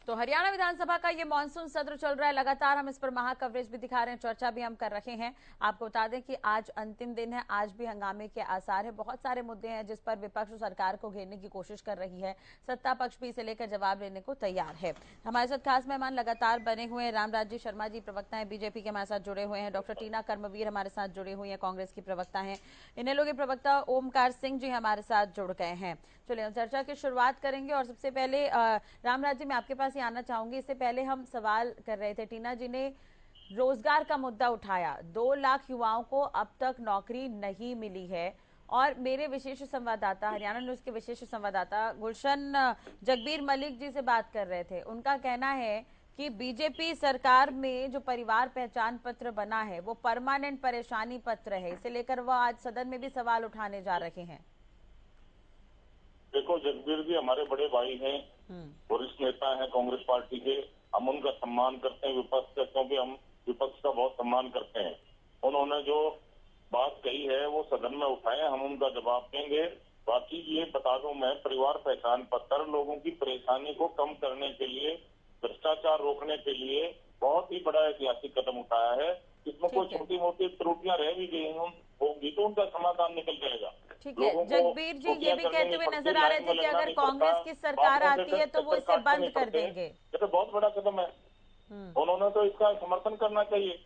तो हरियाणा विधानसभा का ये मानसून सत्र चल रहा है लगातार, हम इस पर महा कवरेज भी दिखा रहे हैं, चर्चा भी हम कर रहे हैं। आपको बता दें कि आज अंतिम दिन है, आज भी हंगामे के आसार है। बहुत सारे मुद्दे हैं जिस पर विपक्ष सरकार को घेरने की कोशिश कर रही है, सत्ता पक्ष भी इसे लेकर जवाब लेने को तैयार है। हमारे साथ खास मेहमान लगातार बने हुए हैं। रामराज्य शर्मा जी प्रवक्ता है बीजेपी के, हमारे साथ जुड़े हुए हैं। डॉक्टर टीना कर्मवीर हमारे साथ जुड़ी हुई है, कांग्रेस की प्रवक्ता है। इनेलो के प्रवक्ता ओमकार सिंह जी हमारे साथ जुड़ गए हैं। चलिए चर्चा की शुरुआत करेंगे और सबसे पहले रामराज्य मैं आपके पास ही आना चाहूंगी। इससे पहले हम सवाल कर रहे थे, टीना जी ने रोजगार का मुद्दा उठाया। 2 लाख युवाओं को अब तक नौकरी नहीं मिली है और मेरे विशेष संवाददाता, हरियाणा न्यूज के विशेष संवाददाता गुलशन जगबीर मलिक जी से बात कर रहे थे। उनका कहना है कि बीजेपी सरकार में जो परिवार पहचान पत्र बना है वो परमानेंट परेशानी पत्र है। इसे लेकर वो आज सदन में भी सवाल उठाने जा रहे हैं। देखो, जगबीर जी हमारे बड़े भाई हैं, वरिष्ठ नेता हैं कांग्रेस पार्टी के। हम उनका सम्मान करते हैं विपक्ष का, क्योंकि हम विपक्ष का बहुत सम्मान करते हैं। उन्होंने जो बात कही है वो सदन में उठाए, हम उनका जवाब देंगे। बाकी ये बता दूं मैं, परिवार पहचान पत्र लोगों की परेशानी को कम करने के लिए, भ्रष्टाचार रोकने के लिए बहुत ही बड़ा ऐतिहासिक कदम उठाया है। इसमें कोई छोटी मोटी त्रुटियां रह भी गई होंगी तो उनका समाधान निकल जाएगा। ठीक है, जगबीर जी ये भी कहते हुए नजर आ रहे थे कि अगर कांग्रेस की सरकार आती है तो वो इसे बंद कर देंगे। ये तो बहुत बड़ा कदम है, उन्होंने तो इसका समर्थन करना चाहिए।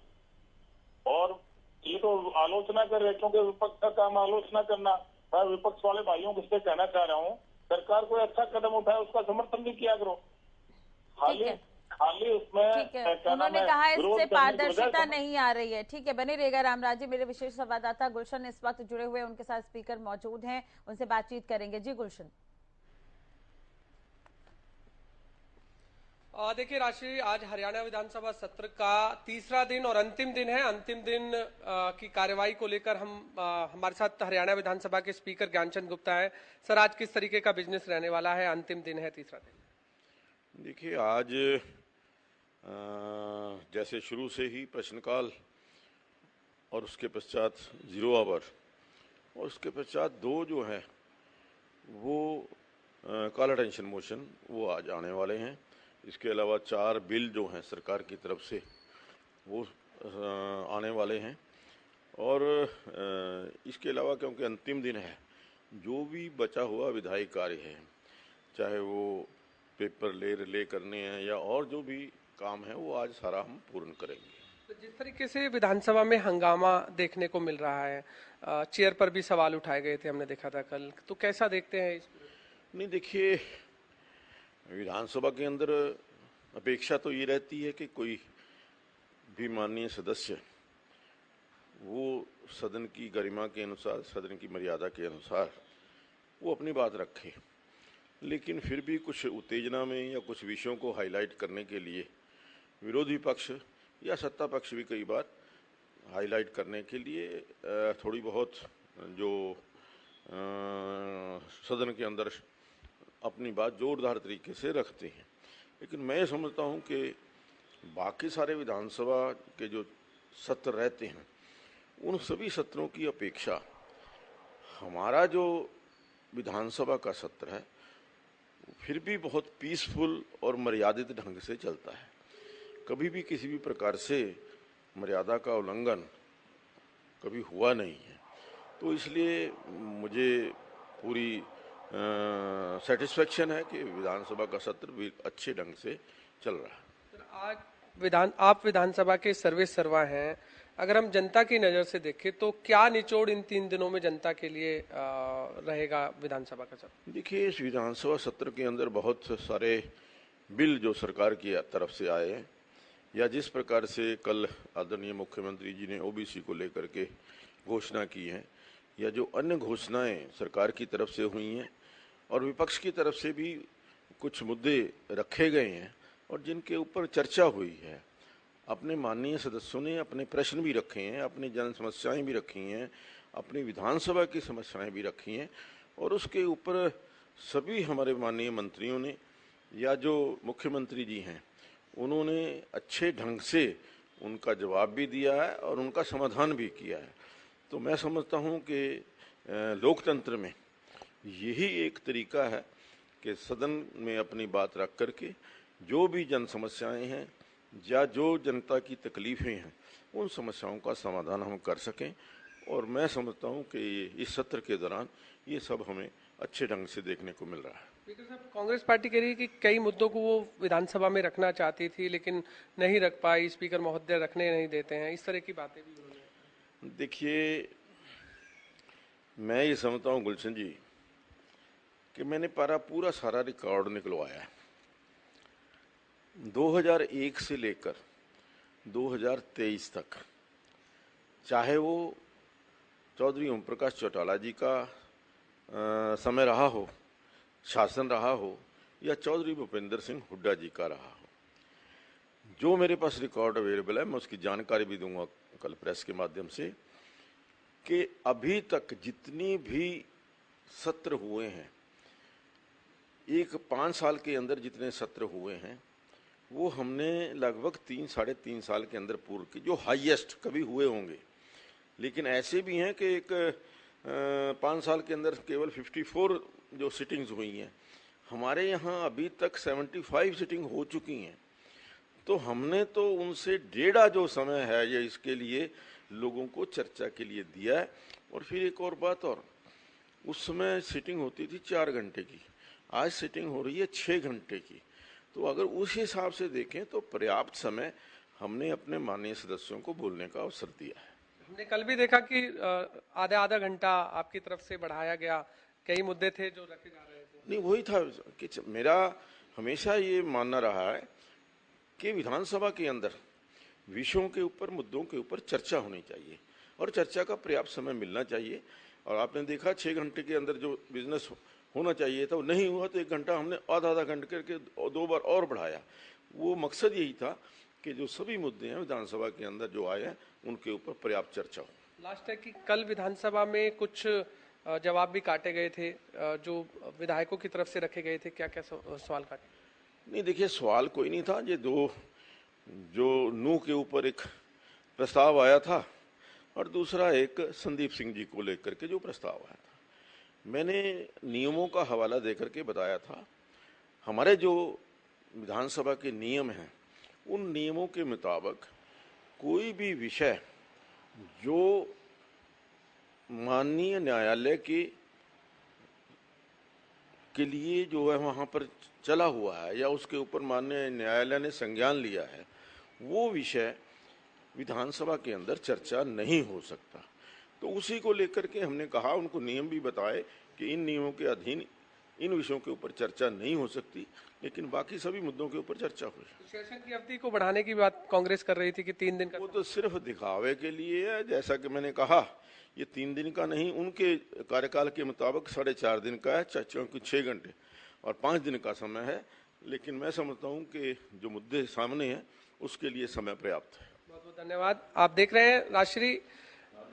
और ये तो आलोचना कर रहे, क्योंकि विपक्ष का काम आलोचना करना। मैं विपक्ष वाले भाइयों को इससे कहना चाह रहा हूँ, सरकार कोई अच्छा कदम उठाए उसका समर्थन भी किया करो। खाली उसमें ठीक है, उन्होंने कहा इससे पारदर्शिता नहीं आ रही है। ठीक है, बने रहेगा रामराज जी। मेरे विशेष संवाददाता गुलशन इस वक्त जुड़े हुए, उनके साथ स्पीकर मौजूद हैं, उनसे बातचीत करेंगे। जी गुलशन। देखिए राशि, आज हरियाणा विधानसभा सत्र का तीसरा दिन और अंतिम दिन है। अंतिम दिन की कार्यवाही को लेकर हमारे साथ हरियाणा विधानसभा के स्पीकर ज्ञानचंद गुप्ता है। सर, आज किस तरीके का बिजनेस रहने वाला है? अंतिम दिन है, तीसरा दिन। देखिए, आज जैसे शुरू से ही प्रश्नकाल और उसके पश्चात 0 आवर और उसके पश्चात 2 जो है वो कॉल अटेंशन मोशन वो आज आने वाले हैं। इसके अलावा 4 बिल जो हैं सरकार की तरफ से वो आने वाले हैं। और इसके अलावा क्योंकि अंतिम दिन है, जो भी बचा हुआ विधायी कार्य है, चाहे वो पेपर ले करने हैं या और जो भी काम है, वो आज सारा हम पूर्ण करेंगे। तो जिस तरीके से विधानसभा में हंगामा देखने को मिल रहा है, चेयर पर भी सवाल उठाए गए थे, हमने देखा था कल, तो कैसा देखते हैं इसको? नहीं, देखिए, विधानसभा के अंदर अपेक्षा तो ये रहती है कि कोई भी माननीय सदस्य वो सदन की गरिमा के अनुसार, सदन की मर्यादा के अनुसार वो अपनी बात रखे। लेकिन फिर भी कुछ उत्तेजना में या कुछ विषयों को हाईलाइट करने के लिए विरोधी पक्ष या सत्ता पक्ष भी कई बार हाईलाइट करने के लिए थोड़ी बहुत जो सदन के अंदर अपनी बात जोरदार तरीके से रखते हैं। लेकिन मैं समझता हूं कि बाकी सारे विधानसभा के जो सत्र रहते हैं, उन सभी सत्रों की अपेक्षा हमारा जो विधानसभा का सत्र है फिर भी बहुत पीसफुल और मर्यादित ढंग से चलता है। कभी भी किसी भी प्रकार से मर्यादा का उल्लंघन कभी हुआ नहीं है। तो इसलिए मुझे पूरी सेटिस्फेक्शन है कि विधानसभा का सत्र भी अच्छे ढंग से चल रहा है। आज आप विधानसभा के सर्वे सर्वा हैं, अगर हम जनता की नज़र से देखें तो क्या निचोड़ इन 3 दिनों में जनता के लिए रहेगा विधानसभा का सत्र? देखिए, इस विधानसभा सत्र के अंदर बहुत सारे बिल जो सरकार की तरफ से आए हैं, या जिस प्रकार से कल आदरणीय मुख्यमंत्री जी ने ओबीसी को लेकर के घोषणा की है, या जो अन्य घोषणाएं सरकार की तरफ से हुई हैं और विपक्ष की तरफ से भी कुछ मुद्दे रखे गए हैं और जिनके ऊपर चर्चा हुई है। अपने माननीय सदस्यों ने अपने प्रश्न भी रखे हैं, अपनी जन समस्याएं भी रखी हैं, अपनी विधानसभा की समस्याएं भी रखी हैं, और उसके ऊपर सभी हमारे माननीय मंत्रियों ने या जो मुख्यमंत्री जी हैं उन्होंने अच्छे ढंग से उनका जवाब भी दिया है और उनका समाधान भी किया है। तो मैं समझता हूं कि लोकतंत्र में यही एक तरीका है कि सदन में अपनी बात रख करके जो भी जन समस्याएं हैं या जो जनता की तकलीफें हैं उन समस्याओं का समाधान हम कर सकें। और मैं समझता हूं कि इस सत्र के दौरान ये सब हमें अच्छे ढंग से देखने को मिल रहा है। स्पीकर साहब, कांग्रेस पार्टी कह रही है कि कई मुद्दों को वो विधानसभा में रखना चाहती थी लेकिन नहीं रख पाई, स्पीकर महोदय रखने नहीं देते हैं, इस तरह की बातें भी उन्होंने। देखिए, मैं ये समझता हूं गुलशन जी कि मैंने पूरा सारा रिकॉर्ड निकलवाया है 2001 से लेकर 2023 तक, चाहे वो चौधरी ओम प्रकाश चौटाला जी का समय रहा हो, शासन रहा हो, या चौधरी भूपेंद्र सिंह हुड्डा जी का रहा हो। जो मेरे पास रिकॉर्ड अवेलेबल है मैं उसकी जानकारी भी दूंगा कल प्रेस के माध्यम से कि अभी तक जितनी भी सत्र हुए हैं, एक 5 साल के अंदर जितने सत्र हुए हैं वो हमने लगभग 3-3.5 साल के अंदर पूर्ण की, जो हाईएस्ट कभी हुए होंगे। लेकिन ऐसे भी हैं कि एक 5 साल के अंदर केवल 54 जो सिटिंग्स हुई हैं, हमारे यहाँ अभी तक 75 सिटिंग हो चुकी हैं। तो हमने तो उनसे डेढ़ा जो समय है ये इसके लिए लोगों को चर्चा के लिए दिया है। और फिर एक और बात, और उस समय सिटिंग होती थी 4 घंटे की, आज सिटिंग हो रही है 6 घंटे की। तो अगर उस हिसाब से देखें तो पर्याप्त समय हमने अपने माननीय सदस्यों को बोलने का अवसर दिया है। हमने कल भी देखा कि आधा घंटा आपकी तरफ से बढ़ाया गया, कई मुद्दे थे जो रखे जा रहे थे। नहीं, वही था कि मेरा हमेशा ये मानना रहा है कि विधानसभा के अंदर विषयों के ऊपर, मुद्दों के ऊपर चर्चा होनी चाहिए और चर्चा का पर्याप्त समय मिलना चाहिए। और आपने देखा 6 घंटे के अंदर जो बिजनेस होना चाहिए था वो नहीं हुआ, तो 1 घंटा हमने आधा घंटे करके 2 बार और बढ़ाया। वो मकसद यही था कि जो सभी मुद्दे हैं विधानसभा के अंदर जो आए हैं उनके ऊपर पर्याप्त चर्चा हो। लास्ट है कि कल विधानसभा में कुछ जवाब भी काटे गए थे जो विधायकों की तरफ से रखे गए थे, क्या क्या सवाल काटे? नहीं, देखिए, सवाल कोई नहीं था। ये दो जो नूह के ऊपर एक प्रस्ताव आया था और दूसरा एक संदीप सिंह जी को लेकर के जो प्रस्ताव आया था, मैंने नियमों का हवाला देकर के बताया था। हमारे जो विधानसभा के नियम हैं उन नियमों के मुताबिक कोई भी विषय जो माननीय न्यायालय के लिए जो है वहाँ पर चला हुआ है या उसके ऊपर माननीय न्यायालय ने संज्ञान लिया है, वो विषय विधानसभा के अंदर चर्चा नहीं हो सकता। तो उसी को लेकर के हमने कहा, उनको नियम भी बताए कि इन नियमों के अधीन इन विषयों के ऊपर चर्चा नहीं हो सकती, लेकिन बाकी सभी मुद्दों के ऊपर चर्चा हुई। सेशन की अवधि को बढ़ाने की बात कांग्रेस कर रही थी कि 3 दिन का, वो तो सिर्फ दिखावे के लिए है। जैसा कि मैंने कहा, ये 3 दिन का नहीं, उनके कार्यकाल के मुताबिक 4.5 दिन का है, क्योंकि 6 घंटे और 5 दिन का समय है। लेकिन मैं समझता हूँ कि जो मुद्दे सामने हैं उसके लिए समय पर्याप्त है। बहुत बहुत धन्यवाद। आप देख रहे हैं राष्ट्रीय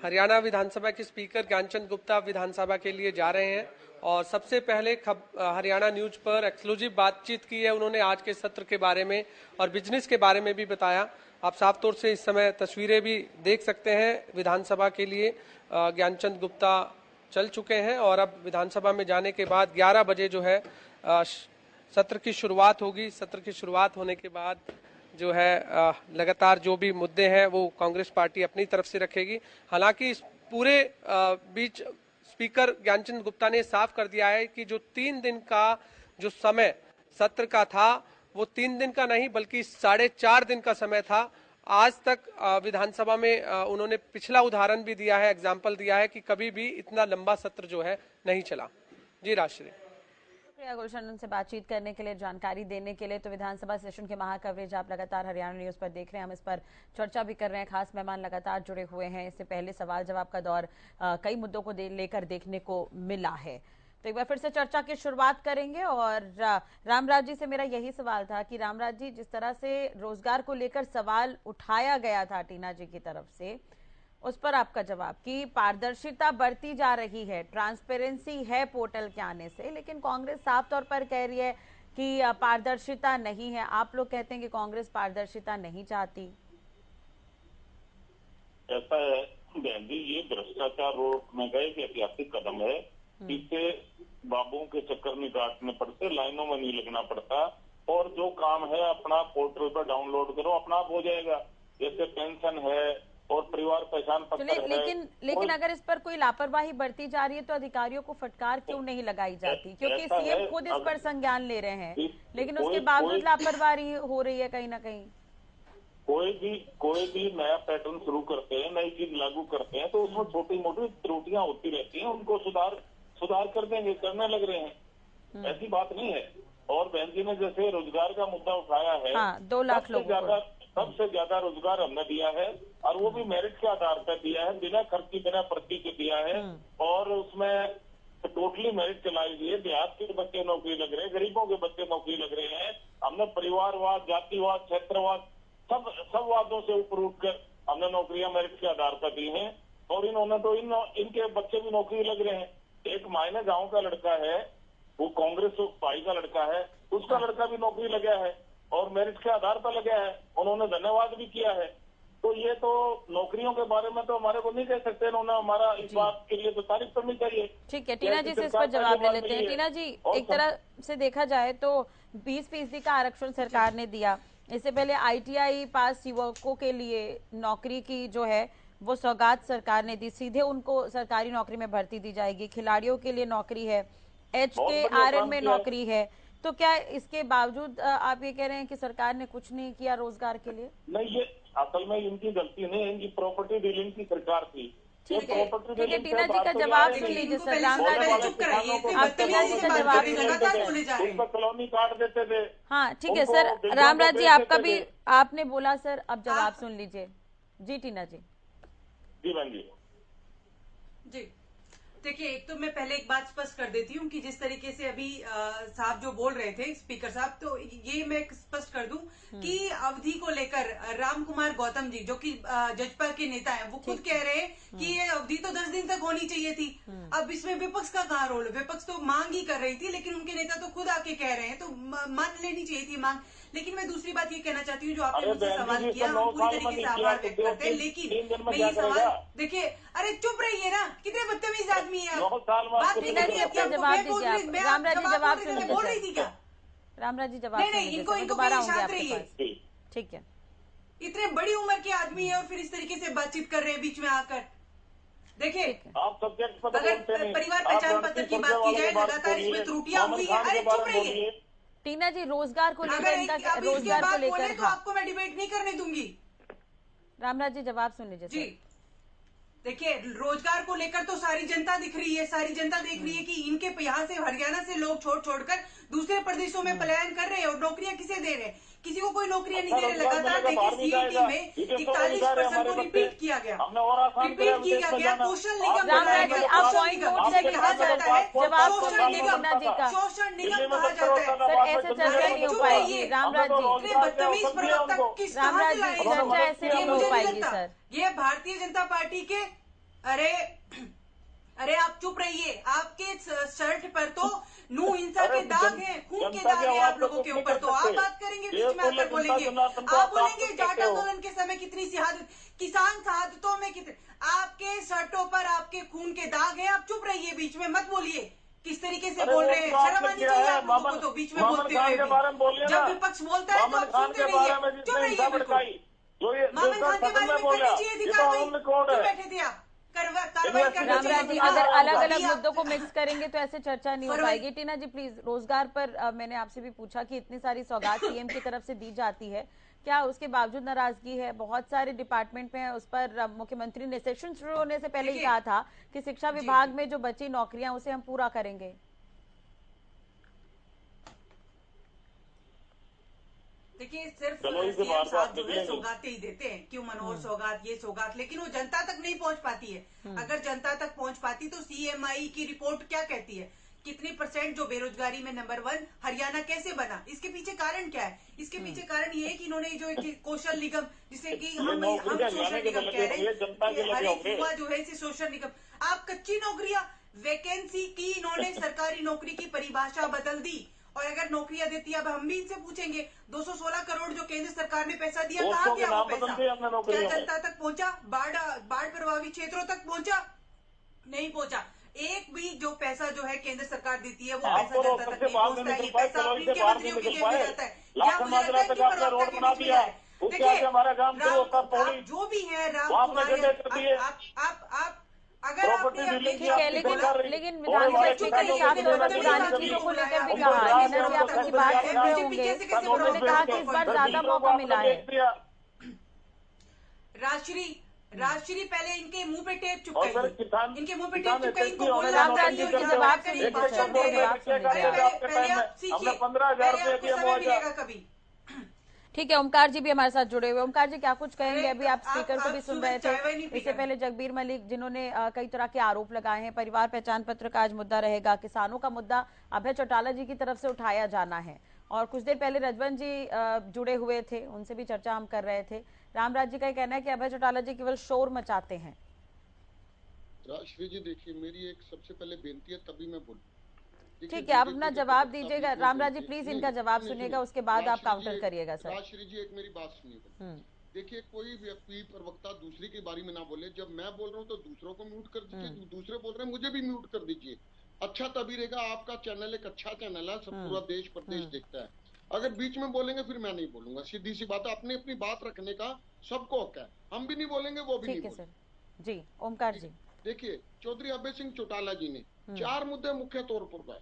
हरियाणा विधानसभा के स्पीकर ज्ञानचंद गुप्ता विधानसभा के लिए जा रहे हैं और सबसे पहले हरियाणा न्यूज पर एक्सक्लूसिव बातचीत की है उन्होंने आज के सत्र के बारे में और बिजनेस के बारे में भी बताया। आप साफ तौर से इस समय तस्वीरें भी देख सकते हैं। विधानसभा के लिए ज्ञानचंद गुप्ता चल चुके हैं और अब विधानसभा में जाने के बाद 11 बजे जो है सत्र की शुरुआत होगी। सत्र की शुरुआत होने के बाद जो है लगातार जो भी मुद्दे हैं वो कांग्रेस पार्टी अपनी तरफ से रखेगी। हालांकि इस पूरे बीच स्पीकर ज्ञानचंद गुप्ता ने साफ कर दिया है कि जो 3 दिन का जो समय सत्र का था वो 3 दिन का नहीं बल्कि 4.5 दिन का समय था। आज तक विधानसभा में उन्होंने पिछला उदाहरण भी दिया है, एग्जाम्पल दिया है कि कभी भी इतना लंबा सत्र जो है नहीं चला। जी राष्ट्रीय गुलशन उनसे बातचीत करने के लिए, जानकारी देने के लिए। तो विधानसभा सेशन के महा कवरेज आप लगातार हरियाणा न्यूज पर देख रहे हैं, हम इस पर चर्चा भी कर रहे हैं, खास मेहमान लगातार जुड़े हुए हैं। इससे पहले सवाल जवाब का दौर कई मुद्दों को लेकर देखने को मिला है। तो एक बार फिर से चर्चा की शुरुआत करेंगे और रामराज जी से मेरा यही सवाल था कि रामराज जी, जिस तरह से रोजगार को लेकर सवाल उठाया गया था टीना जी की तरफ से, उस पर आपका जवाब कि पारदर्शिता बढ़ती जा रही है, ट्रांसपेरेंसी है पोर्टल के आने से, लेकिन कांग्रेस साफ तौर पर कह रही है कि पारदर्शिता नहीं है। आप लोग कहते हैं कि कांग्रेस पारदर्शिता नहीं चाहती। ऐसा है बहन जी, ये भ्रष्टाचार रोकने का एक ऐतिहासिक कदम है। इससे बाबुओं के चक्कर नहीं काटने पड़ते, लाइनों में नहीं लगना पड़ता। और जो काम है अपना पोर्टल पर डाउनलोड करो, अपना आप हो जाएगा। जैसे पेंशन है और परिवार पहचान पत्र है। लेकिन अगर इस पर कोई लापरवाही बरती जा रही है तो अधिकारियों को फटकार क्यों नहीं लगाई जाती? क्योंकि सीएम खुद इस पर संज्ञान ले रहे हैं, लेकिन उसके बावजूद लापरवाही हो रही है कहीं ना कहीं। कोई भी नया पैटर्न शुरू करते हैं, नई चीज लागू करते हैं, तो उसमें छोटी मोटी त्रुटियां होती रहती हैं, उनको सुधार कर देंगे, करने लग रहे हैं, ऐसी बात नहीं है। और बहन जी ने जैसे रोजगार का मुद्दा उठाया है, 2 लाख लोगों को सबसे ज्यादा रोजगार हमने दिया है, और वो भी मेरिट के आधार पर दिया है, बिना खर्ची बिना पर्ची के दिया है। और उसमें टोटली मेरिट चलाई गई है। देहात के बच्चे नौकरी लग रहे हैं, गरीबों के बच्चे नौकरी लग रहे हैं। हमने परिवारवाद, जातिवाद, क्षेत्रवाद सब वादों से ऊपर उठकर हमने नौकरियां मेरिट के आधार पर दी हैं। और इन्होंने तो इनके बच्चे भी नौकरी लग रहे हैं। एक मायने गांव का लड़का है, वो कांग्रेस भाई का लड़का है, उसका लड़का भी नौकरी लगा है और मेरिट के आधार पर लगा है। उन्होंने धन्यवाद भी किया है। तो ये तो नौकरियों के बारे में तो हमारे को नहीं कह सकते, इन्होंने हमारा इस बात के लिए तो तारीफ करनी चाहिए। ठीक है, टीना जी से इस पर जवाब ले लेते हैं। टीना जी, एक तरह से देखा जाए तो 20% का आरक्षण सरकार ने दिया। इससे पहले ITI पास युवकों के लिए नौकरी की जो है वो सौगात सरकार ने दी, सीधे उनको सरकारी नौकरी में भर्ती दी जाएगी। खिलाड़ियों के लिए नौकरी है, HKRN में नौकरी है। तो क्या इसके बावजूद आप ये कह रहे हैं कि सरकार ने कुछ नहीं किया रोजगार के लिए? नहीं, ये असल में इनकी गलती नहीं है, इनकी प्रॉपर्टी डीलिंग की सरकार थी। ठीक है, टीना जी का जवाब सुन लीजिए सर। रामराज जी का जवाब कॉलोनी काट देते थे। हाँ ठीक है सर, रामराज जी आपका भी आपने बोला सर, अब जवाब सुन लीजिए। जी टीना जी। जी बहन जी। जी देखिए, एक तो मैं पहले एक बात स्पष्ट कर देती हूँ कि जिस तरीके से अभी साहब जो बोल रहे थे स्पीकर साहब, तो ये मैं स्पष्ट कर दूं कि अवधि को लेकर राम कुमार गौतम जी जो कि जजपा के नेता हैं, वो खुद कह रहे हैं कि ये अवधि तो 10 दिन तक होनी चाहिए थी। अब इसमें विपक्ष का कहाँ रोल? विपक्ष तो मांग ही कर रही थी, लेकिन उनके नेता तो खुद आके कह रहे हैं, तो मान लेनी चाहिए थी मांग। लेकिन मैं दूसरी बात ये कहना चाहती हूँ, जो आपने मुझसे सवाल किया, हम पूरी तरीके से आभार व्यक्त करते हैं, लेकिन मैं ये सवाल देखिए, अरे चुप रहिए ना, कितने बदतमीज आदमी है आप। बात नहीं करनी है, जवाब दीजिए। रामराज जी जवाब सुनिए। बोल रही थी क्या? रामराज जी जवाब नहीं, इनको शांत रहिए। ठीक है, इतने बड़ी उम्र के आदमी है और फिर इस तरीके से बातचीत कर रहे हैं बीच में आकर। देखिए, अगर परिवार पहचान पत्र की बात की जाए, लगातार इसमें त्रुटियां हुई है। अरे चुप रहिए टीना जी। रोजगार को लेकर रोजगार को लेकर तो आपको मैं डिबेट नहीं करने दूंगी। रामराज जी जवाब सुन लीजिए जी। देखिए, रोजगार को लेकर तो सारी जनता दिख रही है, सारी जनता देख रही है कि इनके यहाँ से हरियाणा से लोग छोड़कर दूसरे प्रदेशों में पलायन कर रहे हैं और नौकरियां किसे दे रहे हैं? किसी को कोई नौकरियां नहीं दे रहे। लगातार देखिए, सीईटी में 41% को रिपीट किया गया। कौशल निगम शोषण निगम कहा जाता है। सर ऐसे चर्चा नहीं हो पाएगी रामराज जी। बदतमीज प्रवक्ता किस तरह से लाए? चर्चा ऐसे नहीं हो पाएगी सर। ये भारतीय जनता पार्टी के अरे आप चुप रहिए। आपके शर्ट पर तो नू हिंसा के दाग हैं, खून के दाग हैं आप लोगों के ऊपर। तो आप बात करेंगे, बीच में आकर बोलेंगे, आप बोलेंगे जाट आंदोलन के समय कितनी शहादत, किसान शहादतों में कितने, आपके शर्टों पर आपके खून के दाग हैं। आप चुप रहिए, बीच में मत बोलिए। किस तरीके से बोल रहे हैं, शर्म आनी चाहिए आप लोगों को तो बीच में बोलते हुए भी। जब विपक्ष बोलता है तो आप सुनते रहिए, चुप रहिए बिल्कुल। मामन खान के बारे में करनी चाहिए थी कार्रवाई, क्यों बैठे थे आप? रामराज जी, अगर अलग अलग मुद्दों को मिक्स करेंगे तो ऐसे चर्चा नहीं हो पाएगी। टीना जी प्लीज, रोजगार पर मैंने आपसे भी पूछा कि इतनी सारी सौगात सीएम की तरफ से दी जाती है, क्या उसके बावजूद नाराजगी है? बहुत सारे डिपार्टमेंट में उस पर मुख्यमंत्री ने सेशन शुरू होने से पहले ही कहा था कि शिक्षा विभाग में जो बची नौकरियां उसे हम पूरा करेंगे। देखिए, सिर्फ सीएम साहब जो है सौगातें ही देते हैं, क्यों मनोहर सौगात, ये सौगात, लेकिन वो जनता तक नहीं पहुंच पाती है। अगर जनता तक पहुंच पाती तो CMI की रिपोर्ट क्या कहती है, कितनी % जो बेरोजगारी में नंबर 1 हरियाणा कैसे बना? इसके पीछे कारण क्या है? इसके पीछे कारण ये है कि इन्होंने जो कौशल निगम, जिसे कि हम सोशल निगम कह रहे हैं, हर एक युवा जो है इसे सोशल निगम। आप कच्ची नौकरियां, वैकेंसी की इन्होंने सरकारी नौकरी की परिभाषा बदल दी। और अगर नौकरियां देती, अब हम भी इनसे पूछेंगे, 216 करोड़ जो केंद्र सरकार ने पैसा दिया, कहाँ गया वो पैसा? क्या जनता तक पहुंचा? बाढ़ प्रभावित क्षेत्रों तक पहुंचा? नहीं पहुंचा। एक भी जो पैसा जो है केंद्र सरकार देती है वो आप पैसा तो जनता तक सबसे नहीं बाहर पहुंचता नहीं है। निकल ये पाए, पैसा करोड़ से इनके बाहर मंत्रियों नहीं की निकल जेब में पाए। जाता है, या लाखन मुझे लगता है माजरा इनकी तक आपने प्रवक्ता रोड के बना बीच में दिया, है। उसके देखिए, आगे हमारा काम शुरू होता पौड़ी, जो भी है राम वो आपने कुमार, कैसे कर दिए? आप अगर प्रॉपर्टी आपने डीलिंग की ठीक है, आपकी लेकिन सरकार रही। लेकिन थोड़े विधानसभा वाले स्पीकर ने किसानों साफ को तौर पर देना किसान चाहिए चीजों को लेकर भी हमको कहा। ग्रास नीना जी, आप सेवा उनकी का बात खर्चा सुन रहे किया, होंगे, कैसे उन्होंने कहा कि इस बार ज्यादा मौका मिला है। राजश्री पहले इनके मुंह पे टेप और फिर चुपकाइए, किसान इनके मुंह पे किसान टेप चुपकाइए, इनको SSC बोलना राम होने राज जी, नौकरी उनके करते जवाब हो। सुनिए, एक कृष्ण एक जी, करोड़ जवाब में सुनिए रिक्शे जरा। काटे थे आपके पहले टाइम में, आप सीखिए, हमने 15,000 पहले रुपए आपको दिया समय मुआवजा। मिलेगा कभी। ठीक है, ओमकार जी भी हमारे साथ जुड़े हुए। ओमकार जी, क्या कुछ कहेंगे? अभी आप स्पीकर को भी सुन सुबह रहे चाय वाय थे, नहीं पी इससे गए। पहले जगबीर मलिक, जिन्होंने कई तरह के आरोप लगाए हैं। परिवार पहचान पत्र का आज मुद्दा रहेगा, किसानों का मुद्दा अभय चौटाला जी की तरफ से उठाया जाना है, और कुछ देर पहले रजवंत जी जुड़े हुए थे, उनसे भी चर्चा हम कर रहे थे। रामराज जी का कहना है कि अभय चौटाला जी केवल शोर मचाते हैं। राजश्री जी, देखिए, मेरी एक सबसे पहले बेनती है, तभी मैं बोलूं। ठीक है, आप अपना जवाब दीजिएगा। रामराज जी, प्लीज इनका जवाब सुनिए, सुनिएगा, उसके बाद आप राजश्री जी, काउंटर करिएगा सर। राजश्री जी, एक मेरी बात सुनिएगा। देखिए, कोई व्यक्ति प्रवक्ता दूसरे के बारे में ना बोले। जब मैं बोल रहा हूँ तो दूसरों को म्यूट कर दीजिए, दूसरे बोल रहे हैं मुझे भी म्यूट कर दीजिए। अच्छा तभी रहेगा। आपका चैनल एक अच्छा चैनल है, सब पूरा देश प्रदेश देखता है। अगर बीच में बोलेंगे फिर मैं नहीं बोलूंगा, सीधी सी बात है। अपनी अपनी बात रखने का सबको हक है, हम भी नहीं बोलेंगे, वो भी नहीं ठीक है बोलेंगे। सर जी। ओमकार जी, देखिए, चौधरी अभय सिंह चौटाला जी ने 4 मुद्दे मुख्य तौर पर उठाए।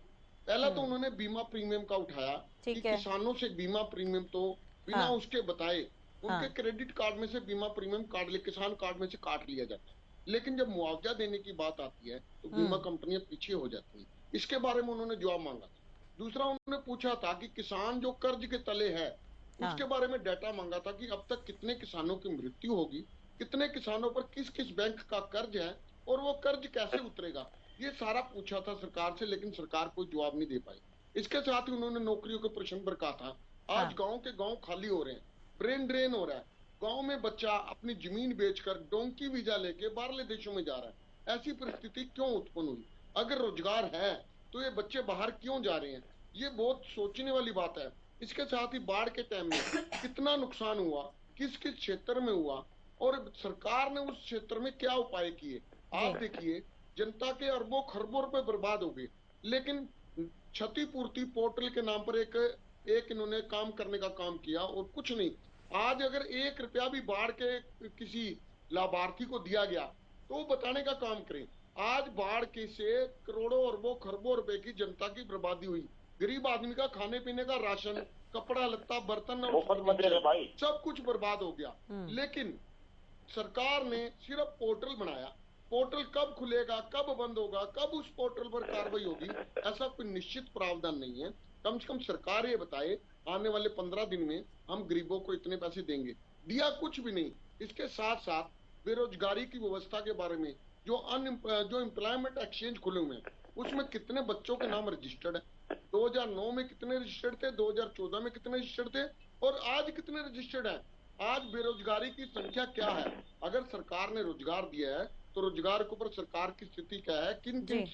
पहला तो उन्होंने बीमा प्रीमियम का उठाया कि ठीक है। किसानों से बीमा प्रीमियम तो बिना हाँ। उसके बताए उनके हाँ। क्रेडिट कार्ड में से बीमा प्रीमियम काट ले, किसान कार्ड में से काट लिया जाता है। लेकिन जब मुआवजा देने की बात आती है तो बीमा कंपनियां पीछे हो जाती हैं। इसके बारे में उन्होंने जवाब मांगा था। दूसरा, उन्होंने पूछा था कि किसान जो कर्ज के तले है उसके बारे में डाटा मांगा था कि अब तक कितने किसानों की मृत्यु होगी, कितने किसानों पर किस किस बैंक का कर्ज है और वो कर्ज कैसे उतरेगा। ये सारा पूछा था सरकार से, लेकिन सरकार कोई जवाब नहीं दे पाई। इसके साथ ही उन्होंने नौकरियों के प्रश्न पर कहा था। आज गांव के गांव खाली हो रहे हैं, ब्रेन ड्रेन हो रहा है। गांव में बच्चा अपनी जमीन बेचकर डोंकी वीजा लेके बाहरले देशों में जा रहा है। ऐसी परिस्थिति क्यों उत्पन्न हुई? अगर रोजगार है तो ये बच्चे बाहर क्यों जा रहे हैं? ये बहुत सोचने वाली बात है। इसके साथ ही बाढ़ के टाइम में कितना नुकसान हुआ, किस किस क्षेत्र में हुआ और सरकार ने उस क्षेत्र में क्या उपाय किए। आप देखिए, जनता के अरबों खरबों रुपए बर्बाद हो गए, लेकिन क्षतिपूर्ति पोर्टल के नाम पर एक इन्होंने काम करने का काम किया और कुछ नहीं। आज अगर 1 रुपया भी बाढ़ के किसी लाभार्थी को दिया गया तो वो बताने का काम करें। आज बाढ़ के से करोड़ों अरबों खरबों रुपए की जनता की बर्बादी हुई। गरीब आदमी का खाने पीने का राशन, कपड़ा लत्ता, बर्तन और सब कुछ बर्बाद हो गया। लेकिन सरकार ने सिर्फ पोर्टल बनाया। पोर्टल कब खुलेगा, कब बंद होगा, कब उस पोर्टल पर कार्रवाई होगी, ऐसा कोई निश्चित प्रावधान नहीं है। कम से कम सरकार ये बताए आने वाले 15 दिन में हम गरीबों को इतने पैसे देंगे। दिया कुछ भी नहीं। इसके साथ साथ बेरोजगारी की व्यवस्था के बारे में जो एम्प्लॉयमेंट एक्सचेंज खुले हुए हैं उसमें कितने बच्चों के नाम रजिस्टर्ड है, 2009 में कितने रजिस्टर्ड थे, 2014 में कितने रजिस्टर्ड थे और आज कितने रजिस्टर्ड है। आज बेरोजगारी की संख्या क्या है? अगर सरकार ने रोजगार दिया है तो रोजगार के ऊपर सरकार की स्थिति क्या है, किन किन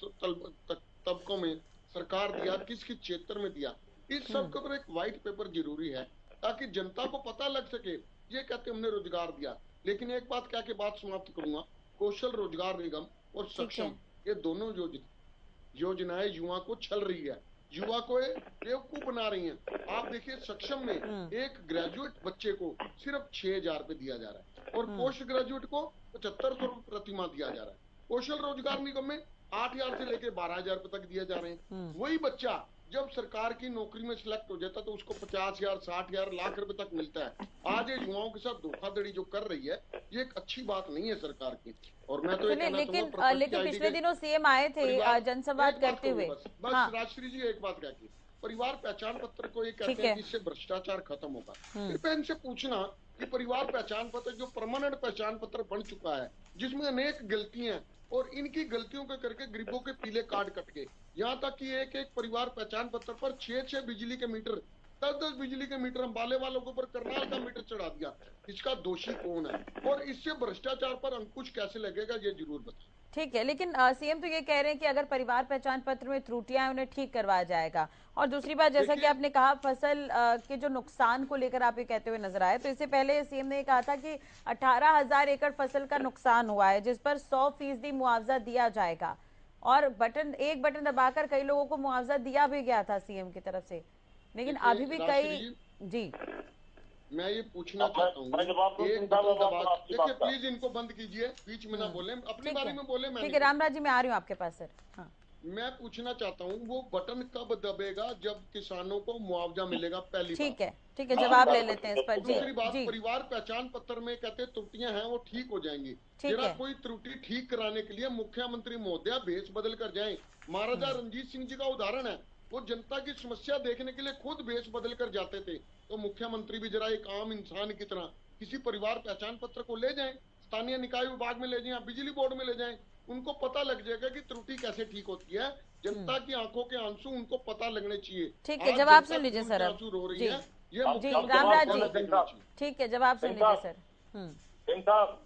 तबकों में सरकार दिया, किस किस क्षेत्र में दिया, इस सब के ऊपर एक व्हाइट पेपर जरूरी है ताकि जनता को पता लग सके। ये कहते हमने रोजगार दिया, लेकिन एक बात क्या के बात समाप्त करूंगा। कौशल रोजगार निगम और सक्षम, ये दोनों योजनाएं युवा को छल रही है, युवा को बेवकूफ बना रही हैं। आप देखिए, सक्षम में एक ग्रेजुएट बच्चे को सिर्फ 6,000 रुपए दिया जा रहा है और पोस्ट ग्रेजुएट को 7500 रुपए प्रतिमाह दिया जा रहा है। कौशल रोजगार निगम में 8,000 से लेके 12,000 रुपए तक दिए जा रहे हैं। वही बच्चा जब सरकार की नौकरी में सिलेक्ट हो जाता तो उसको 50,000, 60,000, लाख रुपए तक मिलता है। आज ये युवाओं के साथ धोखाधड़ी जो कर रही है, ये एक अच्छी बात नहीं है सरकार की। और मैं तो लेकिन पिछले दिनों सीएम आए थे जनसंवाद करते हुए। बस राजश्री जी, एक बात क्या की, परिवार पहचान पत्र को ये कहते हैं जिससे भ्रष्टाचार खत्म होगा। कृपया इनसे पूछना कि परिवार पहचान पत्र जो परमानेंट पहचान पत्र बन चुका है, जिसमें अनेक गलतियां और इनकी गलतियों के करके गरीबों के पीले कार्ड कट गए। यहाँ तक कि एक एक परिवार पहचान पत्र पर 6 बिजली के मीटर, 10 बिजली के मीटर अंबाले वालों के ऊपर करनाल का मीटर चढ़ा दिया। इसका दोषी कौन है और इससे भ्रष्टाचार पर अंकुश कैसे लगेगा, ये जरूर बताएं। ठीक है, लेकिन सीएम तो ये कह रहे हैं कि अगर परिवार पहचान पत्र में त्रुटियां हैं उन्हें ठीक करवाया जाएगा। और दूसरी बात, जैसा कि आपने कहा, फसल के जो नुकसान को लेकर आप ये कहते हुए नजर आए, तो इससे पहले सीएम ने कहा था कि 18,000 एकड़ फसल का नुकसान हुआ है जिस पर 100% मुआवजा दिया जाएगा। और एक बटन दबाकर कई लोगों को मुआवजा दिया भी गया था सीएम की तरफ से, लेकिन अभी भी कई। जी, मैं ये पूछना चाहता हूँ, देखिए प्लीज इनको बंद कीजिए, बीच में ना बोले, अपने बारे में बोले। ठीक है रामराज जी, मैं आ रही हूँ आपके पास सर। हाँ, मैं पूछना चाहता हूँ वो बटन कब दबेगा जब किसानों को मुआवजा मिलेगा, पहली बात। ठीक है, जवाब ले लेते हैं इस पर। दूसरी बात, परिवार पहचान पत्र में कहते त्रुटियां हैं वो ठीक हो जाएंगी। जरा कोई त्रुटि ठीक कराने के लिए मुख्यमंत्री महोदया भेष बदल कर जाएं। महाराजा रणजीत सिंह जी का उदाहरण है, वो जनता की समस्या देखने के लिए खुद भेष बदल कर जाते थे। तो मुख्यमंत्री भी जरा एक आम इंसान की तरह किसी परिवार पहचान पत्र को ले जाएं, स्थानीय निकाय विभाग में ले जाएं, बिजली बोर्ड में ले जाएं, उनको पता लग जाएगा कि त्रुटि कैसे ठीक होती है। जनता की आंखों के आंसू उनको पता लगने चाहिए। ठीक है, जवाब सुन लीजिए सर। आंसू रो रही है ये रामराज जी, ठीक है, जवाब सुन लीजिए सर। सिंह साहब,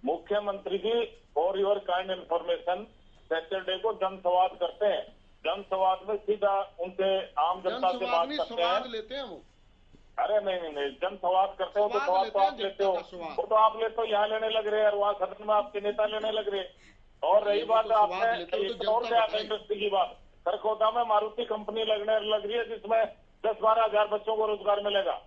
मुख्यमंत्री ji for your kind information Saturday को जनसंवाद करते हैं। जनसंवाद में सीधा उनसे आम जनता से बात करते हैं। लेते हैं वो। अरे नहीं, जनसंवाद करते हो तो सवाल तो आप लेते हो, वो तो आप लेते हो, यहाँ लेने लग रहे हैं और वहाँ सदन में आपके नेता लेने लग रहे। और रही बात आपने और क्या इंडस्ट्री की बात, खरखोदा में मारुति कंपनी लगने लग रही है जिसमें 10-12 हजार बच्चों को रोजगार मिलेगा,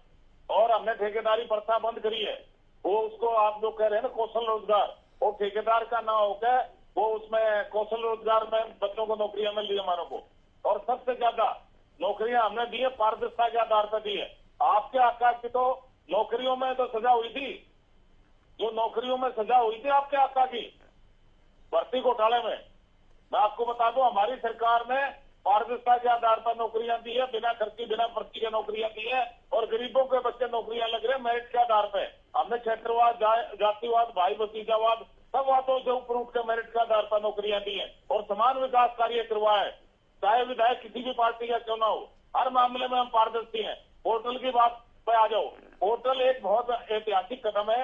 और हमने ठेकेदारी प्रथा बंद करी है। वो उसको आप जो कह रहे हैं ना कौशल रोजगार, वो ठेकेदार का ना होकर वो उसमें कौशल रोजगार में बच्चों को नौकरियां मिल रही है हमारों को। और सबसे ज्यादा नौकरियां हमने दी है पारदर्शिता के आधार पर दी है। आपके आका की तो नौकरियों में तो सजा हुई थी, जो नौकरियों में सजा हुई थी आपके आका की भर्ती घोटाले में। मैं आपको बता दूं, हमारी सरकार ने पारदर्शिता के आधार पर नौकरियां दी है, बिना खर्ची बिना पर्ची के नौकरियां दी है, और गरीबों के बच्चे नौकरियां लग रहे हैं मेरिट के आधार पर। हमने क्षेत्रवाद, जातिवाद, भाई भतीजावाद सब बातों से ऊपर उठ के मेरिट के आधार पर नौकरियां दी है, और समान विकास कार्य करवाया है, चाहे विधायक किसी भी पार्टी का क्यों ना हो। हर मामले में हम पारदर्शी हैं। पोर्टल की बात पे आ जाओ, पोर्टल एक बहुत ऐतिहासिक कदम है।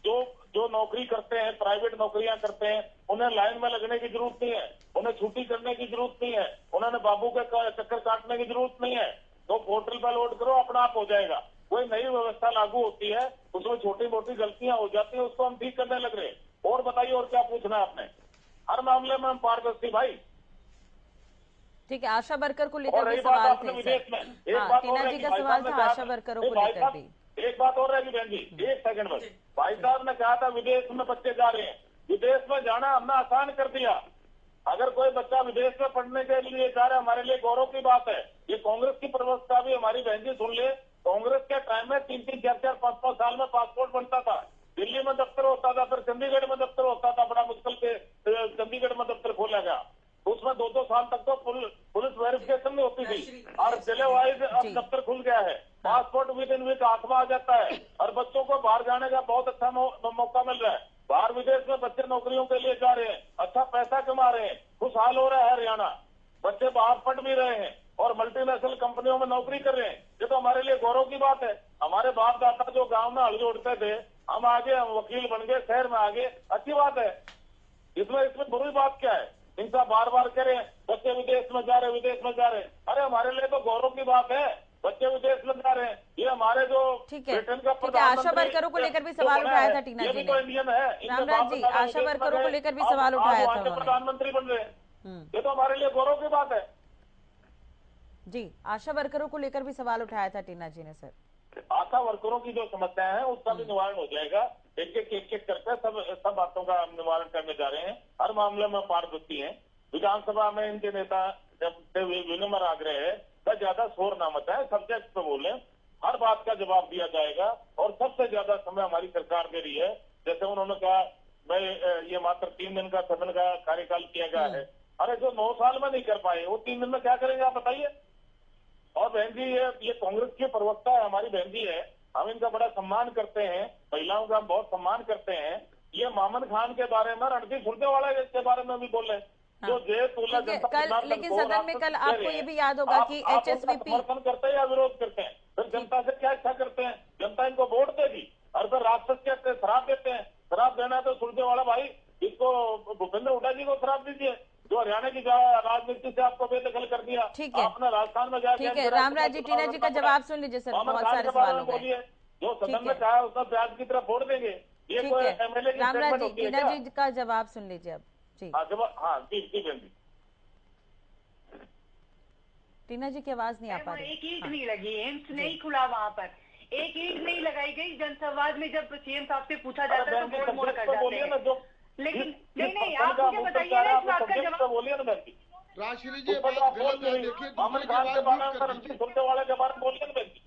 जो नौकरी करते हैं, प्राइवेट नौकरियां करते हैं, उन्हें लाइन में लगने की जरूरत नहीं है, उन्हें छुट्टी करने की जरूरत नहीं है, उन्होंने बाबू के चक्कर काटने की जरूरत नहीं है। तो पोर्टल पर लोड करो, अपना आप हो जाएगा। कोई नई व्यवस्था लागू होती है, उसमें छोटी मोटी गलतियां हो जाती है, उसको हम ठीक करने लग रहे हैं। और बताइए, और क्या पूछना है आपने? हर मामले में हम पारदर्शी भाई। ठीक है, आशा वर्कर को लेकर भी सवाल थे विदेश में टीना जी का सवाल था, आशा वर्करों को लेकर भी। एक बात और रहेगी बहन जी, एक सेकंड में। भाई साहब ने कहा था विदेश में बच्चे जा रहे हैं, विदेश में जाना हमने आसान कर दिया। अगर कोई बच्चा विदेश में पढ़ने के लिए जा रहा है, हमारे लिए गौरव की बात है। ये कांग्रेस की प्रवक्ता भी हमारी बहन जी सुन ले, कांग्रेस के टाइम में 3-3, 4-4, 5-5 साल में पासपोर्ट बनता था। दिल्ली में दफ्तर होता था, फिर चंडीगढ़ में दफ्तर होता था, बड़ा मुश्किल से चंडीगढ़ में दफ्तर खोला गया। उसमें 2-2 साल तक तो पुलिस वेरिफिकेशन नहीं होती थी, और जिले वाइज अब दफ्तर खुल गया है। पासपोर्ट विद इन वीक हाथ में आ जाता है, और बच्चों को बाहर जाने का बहुत अच्छा मौका मिल रहा है। बाहर विदेश में बच्चे नौकरियों के लिए जा रहे हैं, अच्छा पैसा कमा रहे हैं, खुशहाल हो रहा है हरियाणा। बच्चे बाहर पढ़ भी रहे हैं और मल्टीनेशनल कंपनियों में नौकरी कर रहे हैं। ये तो हमारे लिए गौरव की बात है। हमारे बाप दादा जो गाँव में हल जोड़ते थे, हम आगे, हम वकील बन गए, शहर में आगे, अच्छी बात है। इसमें बुरी बात क्या है? इनका बार बार करें बच्चे विदेश में जा रहे, विदेश में जा रहे। अरे हमारे लिए तो गौरव की बात है, बच्चे विदेश में जा रहे हैं। ये हमारे जो ब्रिटेन का आशा वर्करों को लेकर भी सवाल उठाया था टीना जी ने। तो इंडियन है रामराज जी, आशा वर्करों को लेकर भी सवाल उठाया था उन्होंने। प्रधानमंत्री बन रहे हैं, ये तो हमारे लिए गौरव की बात है। जी, आशा वर्करों को लेकर भी सवाल उठाया था टीना जी ने सर। आशा वर्करों की जो समस्याएं हैं उसका भी निवारण हो जाएगा। एक एक करके सब बातों का हम निवारण करने जा रहे हैं। हर मामले में पारदर्शी हैं। विधानसभा में इनके नेता से विनम्र आग्रह है, ज्यादा शोर ना मचाएं, सब्जेक्ट पे बोले, हर बात का जवाब दिया जाएगा। और सबसे ज्यादा समय हमारी सरकार दे रही है। जैसे उन्होंने कहा मैं ये मात्र 3 दिन का सदन का कार्यकाल किया गया है। अरे जो 9 साल में नहीं कर पाए वो 3 दिन में क्या करेंगे आप बताइए। और बहन जी, ये कांग्रेस की प्रवक्ता है, हमारी बहन जी है, हम इनका बड़ा सम्मान करते हैं, महिलाओं का हम बहुत सम्मान करते हैं। ये मामन खान के बारे में, रणदीप सुरजेवाला के बारे में भी बोले, जो कल, लेकिन सदन में कल आपको ये भी याद होगा कि HSVP समर्थन करते हैं या विरोध करते हैं, फिर जनता से क्या इच्छा करते हैं? जनता इनको वोट देगी और फिर राक्षस के शराब देते हैं। शराब देना है तो सुरजेवाला भाई, इसको भूपेंद्र हुड्डा जी को शराब दीजिए, जो हरियाणा की राजनीति से आपको बेदखल कर दिया। ठीक है, आपने राजस्थान में जाकर ठीक है, रामराज जी, टीना जी का जवाब सुन लीजिए सर, बहुत सारे सवाल हो गए। जो सदन में कहा उसमें प्याज की तरफ वोट देंगे, ये कोई एमएलए की रामराज जी, स्टेटमेंट होती है टीना क्या? जी का जवाब सुन लीजिए अब। जी हाँ जब हाँ जी जी बहन जी। टीना जी की आवाज नहीं आ पा रही। एक ईंट नहीं लगी, एम्स नहीं खुला वहाँ पर, एक ईंट नहीं लगाई गई। जनसंवाद में जब सीएम साहब से पूछा जाता है तो बोल मोड़ कर जाते हैं। लेकिन नहीं, आप मुझे बताइए ना इस बात का जवाब। बोलिए ना बहन जी। राजश्री जी बात गलत है, देखिए दूसरे की आवाज म्यूट कर दीजिए। सुनने वाले के बारे में बोलिए ना बहन जी।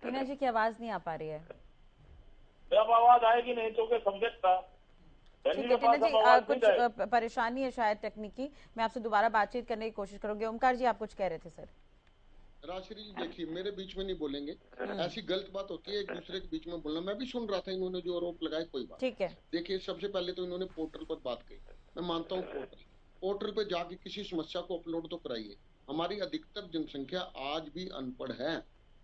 टीना जी की आवाज नहीं आ पा रही है। जब आवाज आएगी नहीं तो सब्जेक्ट था। ठीक है टीना जी, कुछ परेशानी है शायद तकनीकी, मैं आपसे दोबारा बातचीत करने की कोशिश करूंगी। ओमकार जी आप कुछ कह रहे थे सर। राजश्री जी देखिए, मेरे बीच में नहीं बोलेंगे, ऐसी गलत बात होती है एक दूसरे के बीच में बोलना। मैं भी सुन रहा था इन्होंने जो आरोप लगाए, कोई बात ठीक है। देखिए, सबसे पहले तो इन्होंने पोर्टल पर बात कही, मैं मानता हूँ पोर्टल पे जाके किसी समस्या को अपलोड तो कराइए। हमारी अधिकतर जनसंख्या आज भी अनपढ़ है।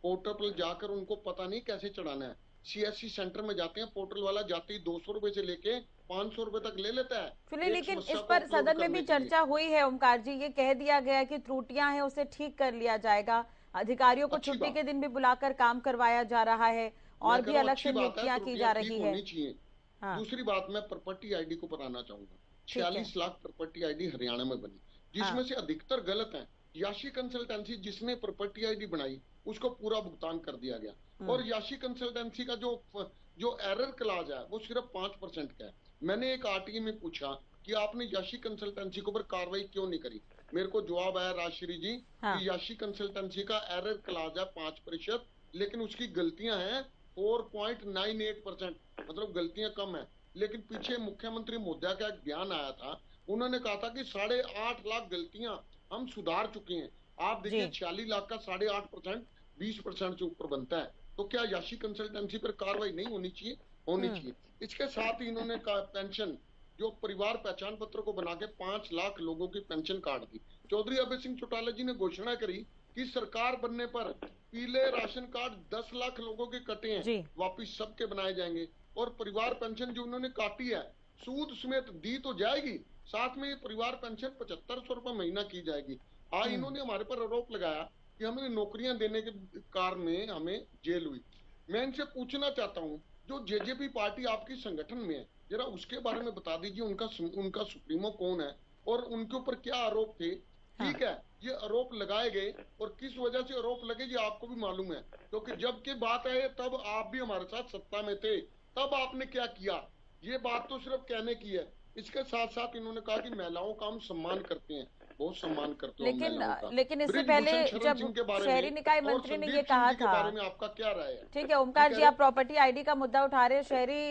पोर्टल पर जाकर उनको पता नहीं कैसे चढ़ाना है। सीएससी सेंटर में जाते हैं, पोर्टल वाला जाते ही 200 रुपए से लेके 500 रुपए तक ले लेता है। फिलहाल लेकिन इस पर सदन में भी चर्चा हुई है ओमकार जी, ये कह दिया गया कि त्रुटियां हैं उसे ठीक कर लिया जाएगा। अधिकारियों को छुट्टी के दिन भी बुलाकर काम करवाया जा रहा है और भी अलग से नियुक्तियां की जा रही है। दूसरी बात, मैं प्रॉपर्टी आईडी को बताना चाहूंगा। 46 लाख प्रॉपर्टी आईडी हरियाणा में बनी, जिसमें से अधिकतर गलत है। याशी कंसल्टेंसी जिसने प्रॉपर्टी आईडी बनाई उसको पूरा भुगतान कर दिया गया, और याशी कंसल्टेंसी का जो एरर क्लाज है वो सिर्फ 5% का है। मैंने एक आरटीए में पूछा कि आपने याशी कंसल्टेंसी के ऊपर कार्रवाई क्यों नहीं करी। मेरे को जवाब आया राजश्री जी कि याशी कंसल्टेंसी का एरर क्लाज है 5%, लेकिन उसकी गलतियां हैं 4.98%, मतलब गलतियां कम है। लेकिन पीछे मुख्यमंत्री महोदय का एक बयान आया था, उन्होंने कहा था कि 8.5 लाख गलतियां हम सुधार चुके हैं। आप देखिए 46 लाख का 8.5% 20% से ऊपर बनता है, तो क्या याशी कंसल्टेंसी पर कार्रवाई नहीं होनी चाहिए? होनी चाहिए। इसके साथ ही इन्होंने पेंशन, जो परिवार पहचान पत्र को बना के 5 लाख लोगों की पेंशन काट दी। चौधरी अभय सिंह चौटाला जी ने घोषणा करी कि सरकार बनने पर पीले राशन कार्ड 10 लाख लोगों के कटे हैं, वापिस सबके बनाए जाएंगे। और परिवार पेंशन जो उन्होंने काटी है सूद समेत दी तो जाएगी, साथ में परिवार पेंशन 7500 रुपए महीना की जाएगी। आज इन्होंने हमारे पर आरोप लगाया कि हमें नौकरियां देने के कारण में हमें जेल हुई। मैं इनसे पूछना चाहता हूं, जो जेजेपी पार्टी आपकी संगठन में है, जरा उसके बारे में बता दीजिए, उनका सुप्रीमो कौन है और उनके ऊपर क्या आरोप थे। ठीक है, ये आरोप लगाए गए और किस वजह से आरोप लगे ये आपको भी मालूम है, क्योंकि जब की बात है तब आप भी हमारे साथ सत्ता में थे, तब आपने क्या किया। ये बात तो सिर्फ कहने की है। इसके साथ साथ इन्होंने कहा कि महिलाओं का हम सम्मान करते हैं, बहुत सम्मान करते हैं। लेकिन इससे पहले जब शहरी निकाय मंत्री ने ये कहा था, बारे में आपका क्या राय है? ठीक है ओमकार जी, आप प्रॉपर्टी आईडी का मुद्दा उठा रहे हैं। शहरी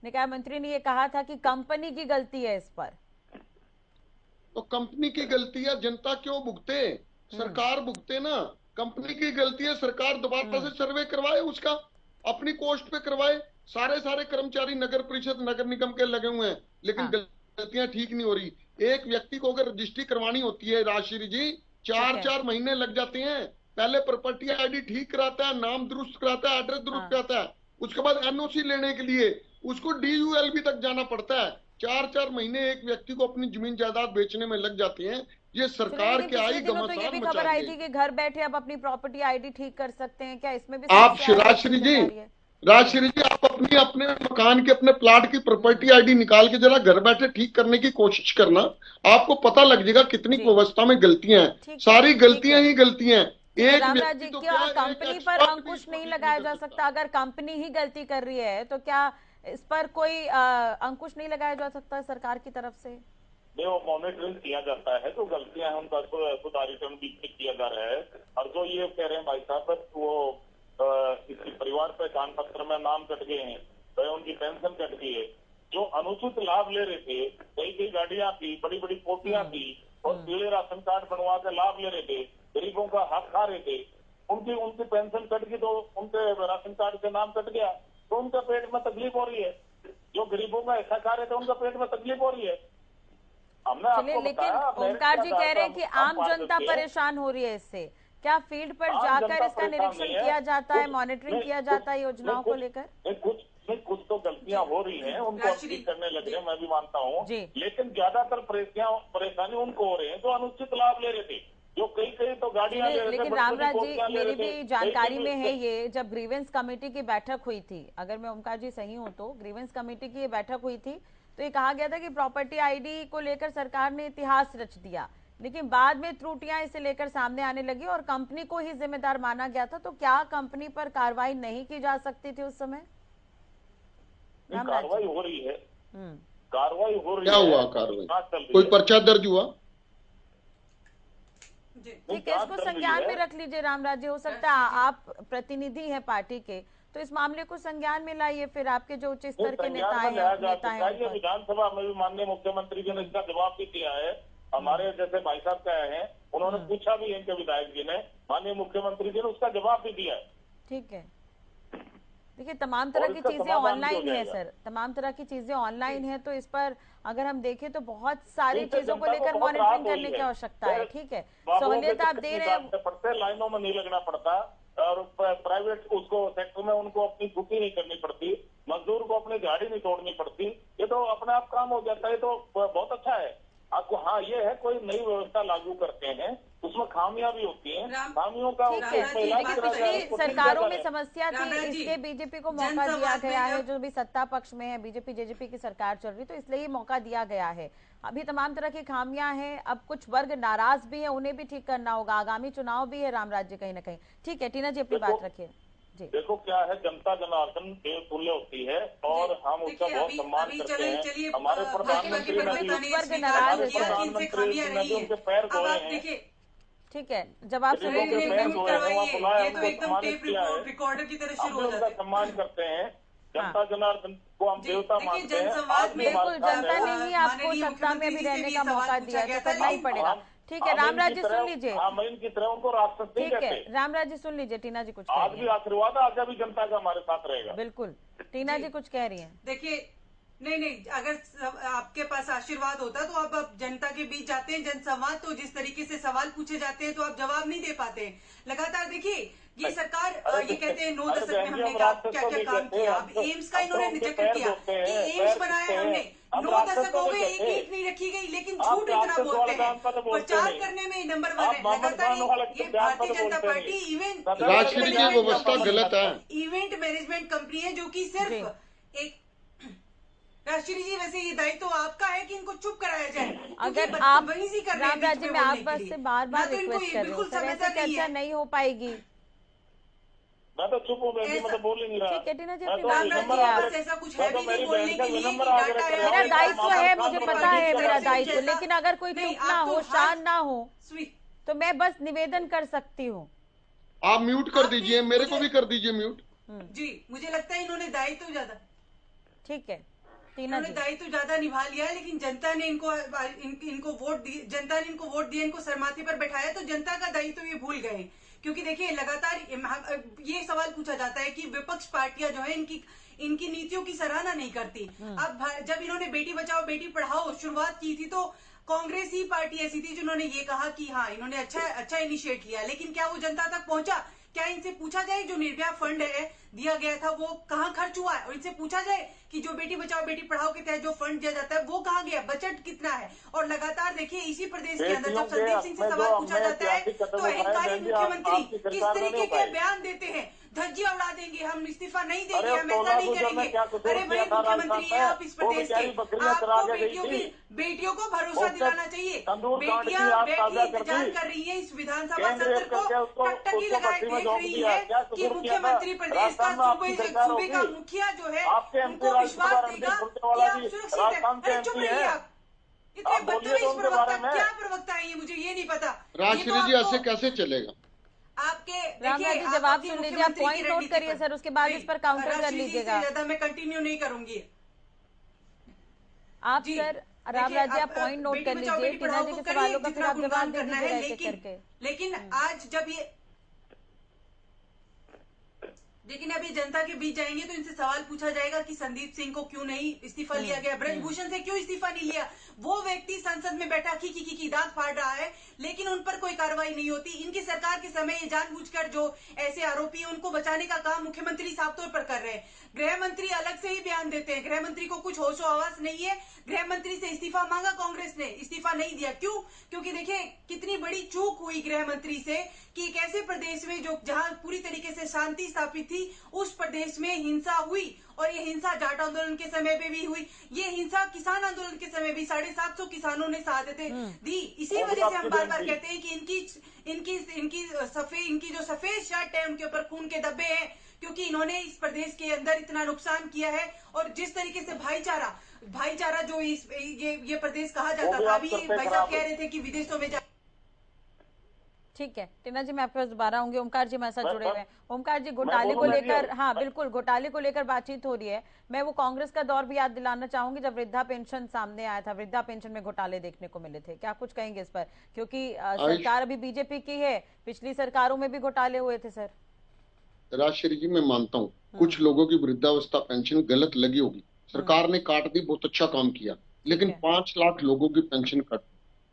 निकाय मंत्री ने ये कहा था कि कंपनी की गलती है इस पर। तो कंपनी की गलती है, जनता क्यों भुगते? सरकार भुगते ना। कंपनी की गलती है, सरकार दोबारा से सर्वे करवाए, उसका अपनी कोस्ट पे करवाए। सारे कर्मचारी नगर परिषद नगर निगम के लगे हुए हैं, लेकिन गलतियां ठीक नहीं हो रही। एक व्यक्ति को अगर रजिस्ट्री करवानी होती है राजश्री जी, 4 महीने लग जाते हैं। पहले प्रॉपर्टी आईडी ठीक कराता है, नाम दुरुस्त कराता है, एड्रेस दुरुस्त कराता है, उसके बाद एनओसी लेने के लिए उसको डीयूएलबी तक जाना पड़ता है। 4 महीने एक व्यक्ति को अपनी जमीन जायदाद बेचने में लग जाते हैं। ये सरकार के आई तो ये भी खबर आई थी कि घर बैठे अब अपनी प्रॉपर्टी आईडी ठीक कर सकते हैं, क्या इसमें भी आप राजश्री जी आप अपने मकान के अपने प्लाट की प्रॉपर्टी आईडी निकाल के जरा घर बैठे ठीक करने की कोशिश करना, आपको पता लग जाएगा कितनी व्यवस्था में गलतियां हैं। सारी गलतियां ही गलतियां हैं। एक रामराज जी, क्या कंपनी पर अंकुश नहीं लगाया जा सकता? अगर कंपनी ही गलती कर रही है तो क्या इस पर कोई अंकुश नहीं लगाया जा सकता सरकार की तरफ से? वो मॉनिटरिंग किया जाता है, जो गलतियां हैं उनका सुधारीकरण भी किया जा रहा है। और जो ये कह रहे हैं भाई साहब, वो किसी परिवार पहचान पत्र में नाम कट गए हैं, तो उनकी पेंशन कट गई है। जो अनुचित लाभ ले रहे थे, कई गाड़ियां थी, बड़ी बड़ी कोटियां थी, और पीले राशन कार्ड बनवा के लाभ ले रहे थे, गरीबों का हक खा रहे थे, उनकी पेंशन कट गई, तो उनके राशन कार्ड से नाम कट गया, तो उनका पेट में तकलीफ हो रही है। जो गरीबों का हिस्सा खा रहे थे उनका पेट में तकलीफ हो रही है। चलिए, लेकिन ओमकार जी कह रहे हैं कि आम जनता परेशान हो रही है इससे। क्या फील्ड पर जाकर इसका निरीक्षण किया जाता है, मॉनिटरिंग किया जाता है योजनाओं को लेकर? कुछ तो गलतियां हो रही हैं, उनको ठीक करने लग रहे हैं, मैं भी मानता हूँ, लेकिन ज्यादातर परेशानी उनको हो रही है जो अनुचित लाभ ले रहे थे, जो कई तो गाड़ियां। लेकिन रामराज जी, मेरी भी जानकारी में है, ये जब ग्रीवेंस कमेटी की बैठक हुई थी, अगर मैं ओमकार जी सही हूँ तो ग्रीवेंस कमेटी की ये बैठक हुई थी, तो ये कहा गया था कि प्रॉपर्टी आईडी को लेकर सरकार ने इतिहास रच दिया, लेकिन बाद में त्रुटियां इसे लेकर सामने आने लगी और कंपनी को ही जिम्मेदार माना गया था। तो क्या कंपनी पर कार्रवाई नहीं की जा सकती थी उस समय? कार्रवाई हो रही है, कार्रवाई हो रही है। क्या हुआ कार्रवाई? कोई पर्चा दर्ज हुआ? ठीक है, इसको संज्ञान में रख लीजिए रामराज जी। हो सकता है आप प्रतिनिधि हैं पार्टी के, तो इस मामले को संज्ञान में लाइए, फिर आपके जो उच्च स्तर के नेता हैं। विधानसभा में भी माननीय मुख्यमंत्री जी ने इसका जवाब भी दिया है। हमारे जैसे भाई साहब क्या है, उन्होंने पूछा भी इनके विधायक जी ने, माननीय मुख्यमंत्री जी ने उसका जवाब भी दिया है। ठीक है, देखिए तमाम तरह की चीजें ऑनलाइन है सर, तमाम तरह की चीजें ऑनलाइन है, तो इस पर अगर हम देखें तो बहुत सारी चीजों को लेकर मॉनिटरिंग करने की आवश्यकता है। ठीक है, सहूलियत आप दे रहे हैं, लाइनों में नहीं लगना पड़ता और प्राइवेट उसको सेक्टर में उनको अपनी ड्यूटी नहीं करनी पड़ती, मजदूर को अपनी गाड़ी नहीं तोड़नी पड़ती, ये तो अपने आप काम हो जाता है। तो बहुत अच्छा है आपको। हाँ, ये है कोई नई व्यवस्था लागू करते हैं उसमें खामियां भी होती हैं, खामियों का पिछली सरकारों में समस्या थी, इसलिए बीजेपी को मौका दिया गया है, जो भी सत्ता पक्ष में है, बीजेपी जेजेपी की सरकार चल रही, तो इसलिए मौका दिया गया है। अभी तमाम तरह की खामियां हैं, अब कुछ वर्ग नाराज भी है, उन्हें भी ठीक करना होगा, आगामी चुनाव भी है रामराज जी कहीं ना कहीं। ठीक है, टीना जी अपनी बात रखिए। देखो क्या है, जनता जनार्दन देवतुल्य होती है और हम उसका बहुत सम्मान करते हैं। हमारे प्रधानमंत्री ने उनके पैर धोए हैं। ठीक है, जब आप रिकॉर्डर की तरह शुरू हो जाता है, सम्मान करते हैं। जनता जनार्दन को हम देवता मानते हैं। बिल्कुल, जनता ने ही आपको सत्ता में भी रहने का मौका दिया, तो करना ही पड़ेगा। ठीक है, रामराज जी सुन लीजिए। की तरह उनको राक्षस नहीं कहते। ठीक है, रामराज जी सुन लीजिए, टीना जी कुछ आज भी आशीर्वाद, आज भी जनता का हमारे साथ रहेगा। बिल्कुल, टीना जी कुछ कह रही हैं। देखिए, नहीं, अगर आपके पास आशीर्वाद होता तो आप जनता के बीच जाते हैं, जनसंवाद, तो जिस तरीके से सवाल पूछे जाते हैं तो आप जवाब नहीं दे पाते। लगातार देखिए, ये सरकार ये कहते हैं 9 दशक में हमने क्या क्या काम किया। अब एम्स का इन्होंने जिक्र किया कि एम्स बनाया हमने, 9 दशक हो गए, एक ईंट नहीं रखी गई, लेकिन झूठ इतना बोलते हैं, प्रचार करने में नंबर 1 है। लगातार ये भारतीय जनता पार्टी इवेंट राजनीति की व्यवस्था गलत है, इवेंट मैनेजमेंट कंपनी है, जो की सिर्फ एक राष्ट्रीय जी, वैसे ये दायित्व तो आपका है कि इनको चुप कराया जाए। अगर आप रामराज जी, मैं आप बस से बार-बार रिक्वेस्ट कर रही हूँ, चर्चा नहीं हो पाएगी। मैं तो चुप हूँ, मैं तो बोल ही नहीं रहा। ठीक है, टीना जी ऐसा कुछ है भी नहीं बोलने के लिए। मेरा दायित्व है, मुझे पता है मेरा दायित्व, लेकिन अगर कोई चुप ना हो, शांत ना हो, तो मैं बस निवेदन कर सकती हूँ। आप म्यूट कर दीजिए, मेरे को भी कर दीजिए म्यूट। जी, मुझे लगता है इन्होंने दायित्व ज्यादा, ठीक है, इन्होंने दायित्व ज्यादा निभा लिया है, लेकिन जनता ने इनको वोट दी, जनता ने इनको वोट दिया, इनको सरमाथे पर बैठाया, तो जनता का दायित्व ये भूल गए। क्योंकि देखिए, लगातार ये सवाल पूछा जाता है कि विपक्ष पार्टियां जो है इनकी नीतियों की सराहना नहीं करती। अब जब इन्होंने बेटी बचाओ बेटी पढ़ाओ शुरुआत की थी, तो कांग्रेस ही पार्टी ऐसी थी जिन्होंने ये कहा कि हाँ, इन्होंने अच्छा इनिशिएट किया, लेकिन क्या वो जनता तक पहुंचा? क्या इनसे पूछा जाए जो निर्भया फंड है दिया गया था वो कहाँ खर्च हुआ है? और इनसे पूछा जाए कि जो बेटी बचाओ बेटी पढ़ाओ के तहत जो फंड दिया जाता है वो कहाँ गया, बजट कितना है? और लगातार देखिए, इसी प्रदेश के अंदर जब संदीप सिंह से सवाल पूछा जाता है तो अहंकारी मुख्यमंत्री किस तरीके के बयान देते हैं, धज्जियां उड़ा देंगे, हम इस्तीफा नहीं देंगे, हम ऐसा नहीं करेंगे। अरे भाई, मुख्यमंत्री है आप इस प्रदेश के, आपको बेटियों को भरोसा दिलाना चाहिए। बेटियां बैठी इंतजार कर रही है, इस विधानसभा सत्र को टकटकी लगाए देख रही है कि मुख्यमंत्री प्रदेश का सूबे का मुखिया जो है उनको विश्वास देगा कि आप सुरक्षित है। अरे चुप रहिए आप, इतने बदतमीज प्रवक्ता, क्या प्रवक्ता है ये, मुझे ये नहीं पता। राष्ट्रीय जी ऐसे कैसे चलेगा? आपके रामराज जी जवाब सुन लीजिए, आप पॉइंट नोट करिए सर, उसके बाद इस पर काउंटर कर लीजिएगा। ज्यादा मैं कंटिन्यू नहीं करूंगी। आप सर रामराज जी, आप पॉइंट नोट कर लीजिए, टीना जी के सवालों का फिर आप जवाब दे दीजिए करके। लेकिन आज जब ये लेकिन अभी जनता के बीच जाएंगे तो इनसे सवाल पूछा जाएगा कि संदीप सिंह को क्यों नहीं इस्तीफा लिया गया, ब्रजभूषण से क्यों इस्तीफा नहीं लिया। वो व्यक्ति संसद में बैठा की दांत फाड़ रहा है, लेकिन उन पर कोई कार्रवाई नहीं होती। इनकी सरकार के समय ये जानबूझकर जो ऐसे आरोपी हैं उनको बचाने का काम मुख्यमंत्री साफ तौर पर कर रहे हैं। गृह मंत्री अलग से ही बयान देते हैं, गृह मंत्री को कुछ होशो आवास नहीं है। गृह मंत्री से इस्तीफा मांगा कांग्रेस ने, इस्तीफा नहीं दिया। क्यों? क्योंकि देखिए कितनी बड़ी चूक हुई गृह मंत्री से कि एक ऐसे प्रदेश में जो जहां पूरी तरीके से शांति स्थापित थी, भी उस प्रदेश में हिंसा हुई और ये हिंसा जाट आंदोलन के समय पे भी हुई, ये हिंसा किसान आंदोलन के समय भी 750 किसानों ने शहादतें दी। इसी वजह से हम बार बार कहते हैं कि इनकी जो सफेद शर्ट है उनके ऊपर खून के धब्बे हैं, क्योंकि इन्होंने इस प्रदेश के अंदर इतना नुकसान किया है। और जिस तरीके से भाईचारा जो ये प्रदेश कहा जाता था, अभी भाई साहब कह रहे थे कि विदेशों में ठीक है टीना जी, मैं आपके पास दोबारा आऊंगी। ओमकार जी हमारे साथ जुड़े हुए हैं। ओमकार जी, घोटाले को लेकर, हाँ बिल्कुल, घोटाले को लेकर बातचीत हो रही है। मैं वो कांग्रेस का दौर भी याद दिलाना चाहूंगी जब वृद्धा पेंशन सामने आया था, वृद्धा पेंशन में घोटाले देखने को मिले थे। क्या कुछ कहेंगे इस पर, क्योंकि सरकार अभी बीजेपी की है, पिछली सरकारों में भी घोटाले हुए थे सर। राजश्री जी, मैं मानता हूँ कुछ लोगों की वृद्धावस्था पेंशन गलत लगी होगी, सरकार ने काट दी, बहुत अच्छा काम किया, लेकिन 5 लाख लोगों की पेंशन कट,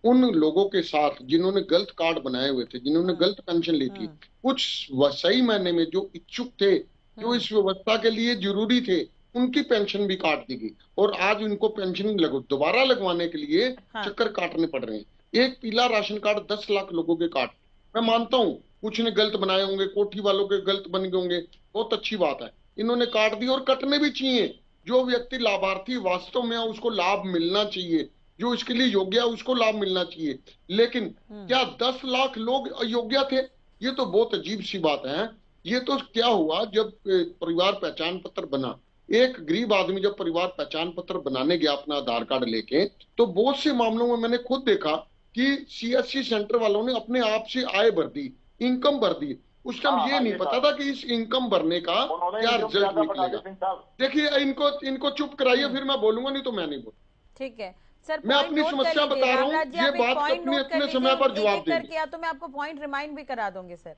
उन लोगों के साथ जिन्होंने गलत कार्ड बनाए हुए थे, जिन्होंने गलत पेंशन ली थी, कुछ सही मायने में जो इच्छुक थे, जो इस व्यवस्था के लिए जरूरी थे, उनकी पेंशन भी काट दी गई और आज उनको पेंशन दोबारा लगवाने के लिए चक्कर काटने पड़ रहे हैं। एक पीला राशन कार्ड 10 लाख लोगों के काट, मैं मानता हूँ कुछ ने गलत बनाए होंगे, कोठी वालों के गलत बन गए होंगे, बहुत अच्छी बात है, इन्होंने काट दी और कटने भी चाहिए। जो व्यक्ति लाभार्थी वास्तव में उसको लाभ मिलना चाहिए, जो इसके लिए योग्य है उसको लाभ मिलना चाहिए, लेकिन क्या 10 लाख लोग अयोग्य थे? ये तो बहुत अजीब सी बात है। ये तो क्या हुआ जब परिवार पहचान पत्र बना, एक गरीब आदमी जब परिवार पहचान पत्र बनाने गया अपना आधार कार्ड लेके, तो बहुत से मामलों में मैंने खुद देखा कि CSC सेंटर वालों ने अपने आप से आय भर दी, इनकम भर दी। उस टाइम ये नहीं पता था कि इस इनकम भरने का क्या रिजल्ट निकलेगा। देखिए इनको चुप कराइए, फिर मैं बोलूंगा, नहीं तो मैं नहीं बोलूंगा। ठीक है सर, मैं अपनी समस्या बता रहा हूँ, ये बात अपने समय पर जवाब देंगे। तो मैं आपको पॉइंट रिमाइंड भी करा दूंगी सर।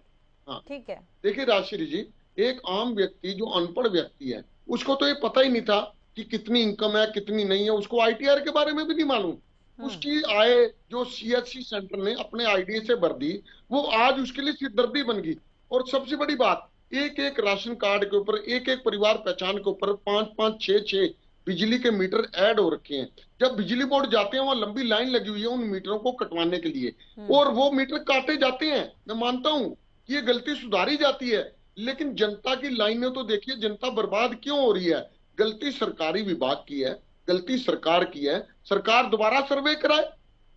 हाँ ठीक है। देखिए राजश्री जी, एक आम व्यक्ति जो अनपढ़ व्यक्ति है, उसको तो ये पता ही नहीं था कि कितनी इनकम है कितनी नहीं है, उसको ITR के बारे में भी नहीं मालूम। उसकी आय जो CSC सेंटर ने अपने IDA से भर दी, वो आज उसके लिए सिरदर्दी बन गई। और सबसे बड़ी बात, एक एक राशन कार्ड के ऊपर, एक एक परिवार पहचान के ऊपर 5-5, 6-6 बिजली के मीटर ऐड हो रखे हैं। जब बिजली बोर्ड जाते हैं, वहां लंबी लाइन लगी हुई है उन मीटरों को कटवाने के लिए, और वो मीटर काटे जाते हैं। मैं मानता हूं कि ये गलती सुधारी जाती है, लेकिन जनता की लाइनें तो देखिए, जनता बर्बाद क्यों हो रही है? गलती सरकारी विभाग की है, गलती सरकार की है। सरकार दोबारा सर्वे कराए,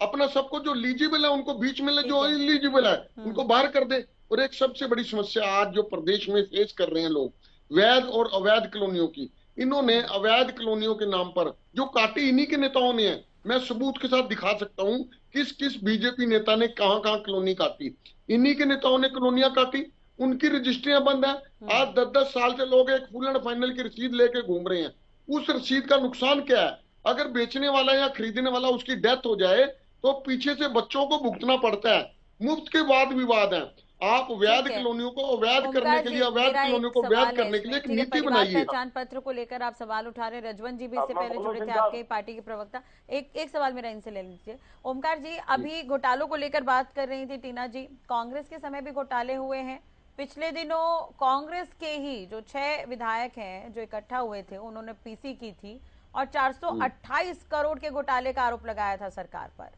अपना सबको जो एलिजिबल है उनको बीच में ले, जो एलिजिबल है उनको बाहर कर दे। और एक सबसे बड़ी समस्या आज जो प्रदेश में फेस कर रहे हैं लोग, वैध और अवैध कॉलोनियों की, इन्होंने अवैध कॉलोनियों के नाम पर जो काटी इन्हीं के नेताओं ने है। मैं सबूत के साथ दिखा सकता हूं किस किस बीजेपी नेता ने कहां कहां कॉलोनी काटी, इन्हीं के नेताओं ने कॉलोनियां काटी, उनकी रजिस्ट्रियां बंद है। आज 10-10 साल से लोग एक फुल एंड फाइनल की रसीद लेके घूम रहे हैं। उस रसीद का नुकसान क्या है? अगर बेचने वाला या खरीदने वाला उसकी डेथ हो जाए तो पीछे से बच्चों को भुगतना पड़ता है। मुफ्त के वाद विवाद है। आप वैध कॉलोनियों को अवैध करने के लिए, अवैध कॉलोनियों को वैध करने के लिए एक नीति बनाइए। पहचान पत्र को लेकर आप सवाल उठा रहे हैं, रजवन जी भी इससे पहले जुड़े थे, आपके पार्टी के प्रवक्ता। एक सवाल मेरा इनसे ले लीजिए। ओमकार जी, अभी घोटालों को लेकर बात कर रही थी टीना जी, कांग्रेस के समय भी घोटाले हुए हैं। पिछले दिनों कांग्रेस के ही जो 6 विधायक हैं जो इकट्ठा हुए थे, उन्होंने PC की थी और 428 करोड़ के घोटाले का आरोप लगाया था सरकार पर।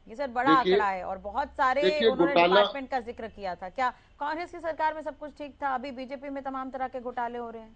ये सर बड़ा आंकड़ा है और बहुत सारे उन्होंने डिपार्टमेंट का जिक्र किया था। क्या कांग्रेस की सरकार में सब कुछ ठीक था? अभी बीजेपी में तमाम तरह के घोटाले हो रहे हैं।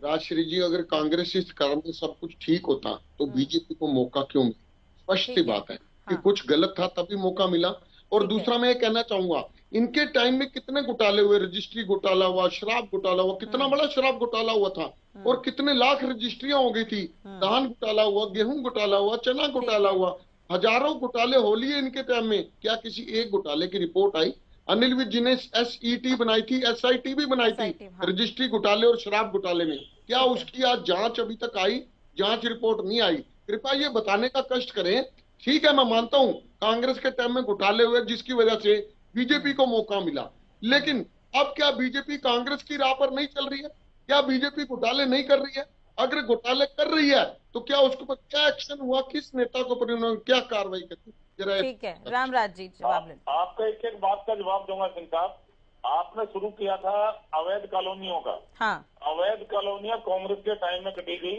राजश्री जी, अगर कांग्रेस की सरकार में सब कुछ ठीक होता तो बीजेपी को मौका क्यों मिला? स्पष्ट सी बात है कि कुछ गलत था तभी मौका मिला। और दूसरा मैं ये कहना चाहूंगा, इनके टाइम में कितने घोटाले हुए, रजिस्ट्री घोटाला हुआ, शराब घोटाला हुआ, कितना बड़ा शराब घोटाला हुआ था और कितने लाख रजिस्ट्रियां हो गई थी। धान घोटाला हुआ, गेहूं घोटाला हुआ, चना घोटाला हुआ, हजारों घोटाले हो लिए इनके टाइम में। क्या किसी एक घोटाले की रिपोर्ट आई? अनिल विज जी ने SET बनाई थी, SIT भी बनाई थी रजिस्ट्री घोटाले और शराब घोटाले में। क्या उसकी आज जांच अभी तक आई? जांच रिपोर्ट नहीं आई। कृपया ये बताने का कष्ट करें। ठीक है, मैं मानता हूं कांग्रेस के टाइम में घोटाले हुए जिसकी वजह से बीजेपी को मौका मिला, लेकिन अब क्या बीजेपी कांग्रेस की राह पर नहीं चल रही है? क्या बीजेपी घोटाले नहीं कर रही है? अगर घोटाले कर रही है तो क्या उसके ऊपर क्या एक्शन हुआ? किस नेता को पर उन्होंने क्या कार्रवाई की? ठीक है, रामराज जी जवाब लें। आपका एक बात का जवाब दूंगा सिंह साहब। आपने शुरू किया था अवैध कॉलोनियों का। हाँ, अवैध कॉलोनियां कांग्रेस के टाइम में कटी गई।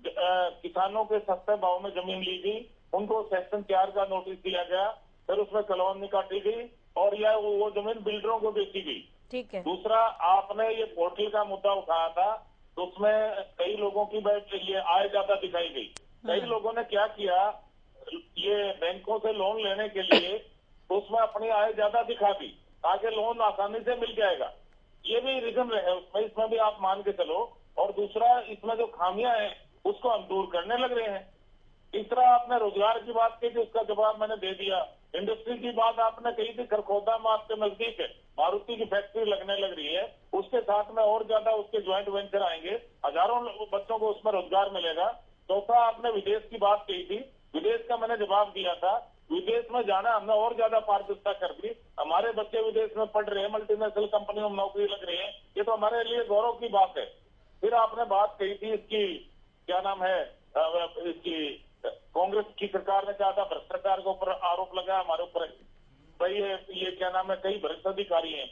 किसानों के सस्ते भाव में जमीन ली गई, उनको सेक्शन 4 का नोटिस दिया गया, फिर उसमें कॉलोनी काटी गई और यह वो जमीन बिल्डरों को बेची गई। ठीक है। दूसरा, आपने ये पोर्टल का मुद्दा उठाया था, तो उसमें कई लोगों की ये आय ज्यादा दिखाई गई। कई लोगों ने क्या किया, ये बैंकों से लोन लेने के लिए तो उसमें अपनी आय ज्यादा दिखा दी ताकि लोन आसानी से मिल जाएगा। ये भी रीजन रहे उसमें, इसमें भी आप मान के चलो। और दूसरा, इसमें जो खामियां हैं उसको हम दूर करने लग रहे हैं। तीसरा, आपने रोजगार की बात की थी, उसका जवाब मैंने दे दिया। इंडस्ट्री की बात आपने कही थी, खरखोदा में आपके नजदीक है, मारुति की फैक्ट्री लगने लग रही है, उसके साथ में और ज्यादा उसके ज्वाइंट वेंचर आएंगे, हजारों बच्चों को उसमें रोजगार मिलेगा। चौथा, आपने विदेश की बात कही थी, विदेश का मैंने जवाब दिया था। विदेश में जाना हमने और ज्यादा पारदर्शिता कर दी, हमारे बच्चे विदेश में पढ़ रहे हैं, मल्टीनेशनल कंपनियों में नौकरी लग रही है, ये तो हमारे लिए गौरव की बात है। फिर आपने बात कही थी इसकी, क्या नाम है, इसकी कांग्रेस की सरकार ने कहा था, भ्रष्टाचार के ऊपर आरोप लगा हमारे ऊपर। भाई ये क्या नाम है, कई भ्रष्ट अधिकारी हैं,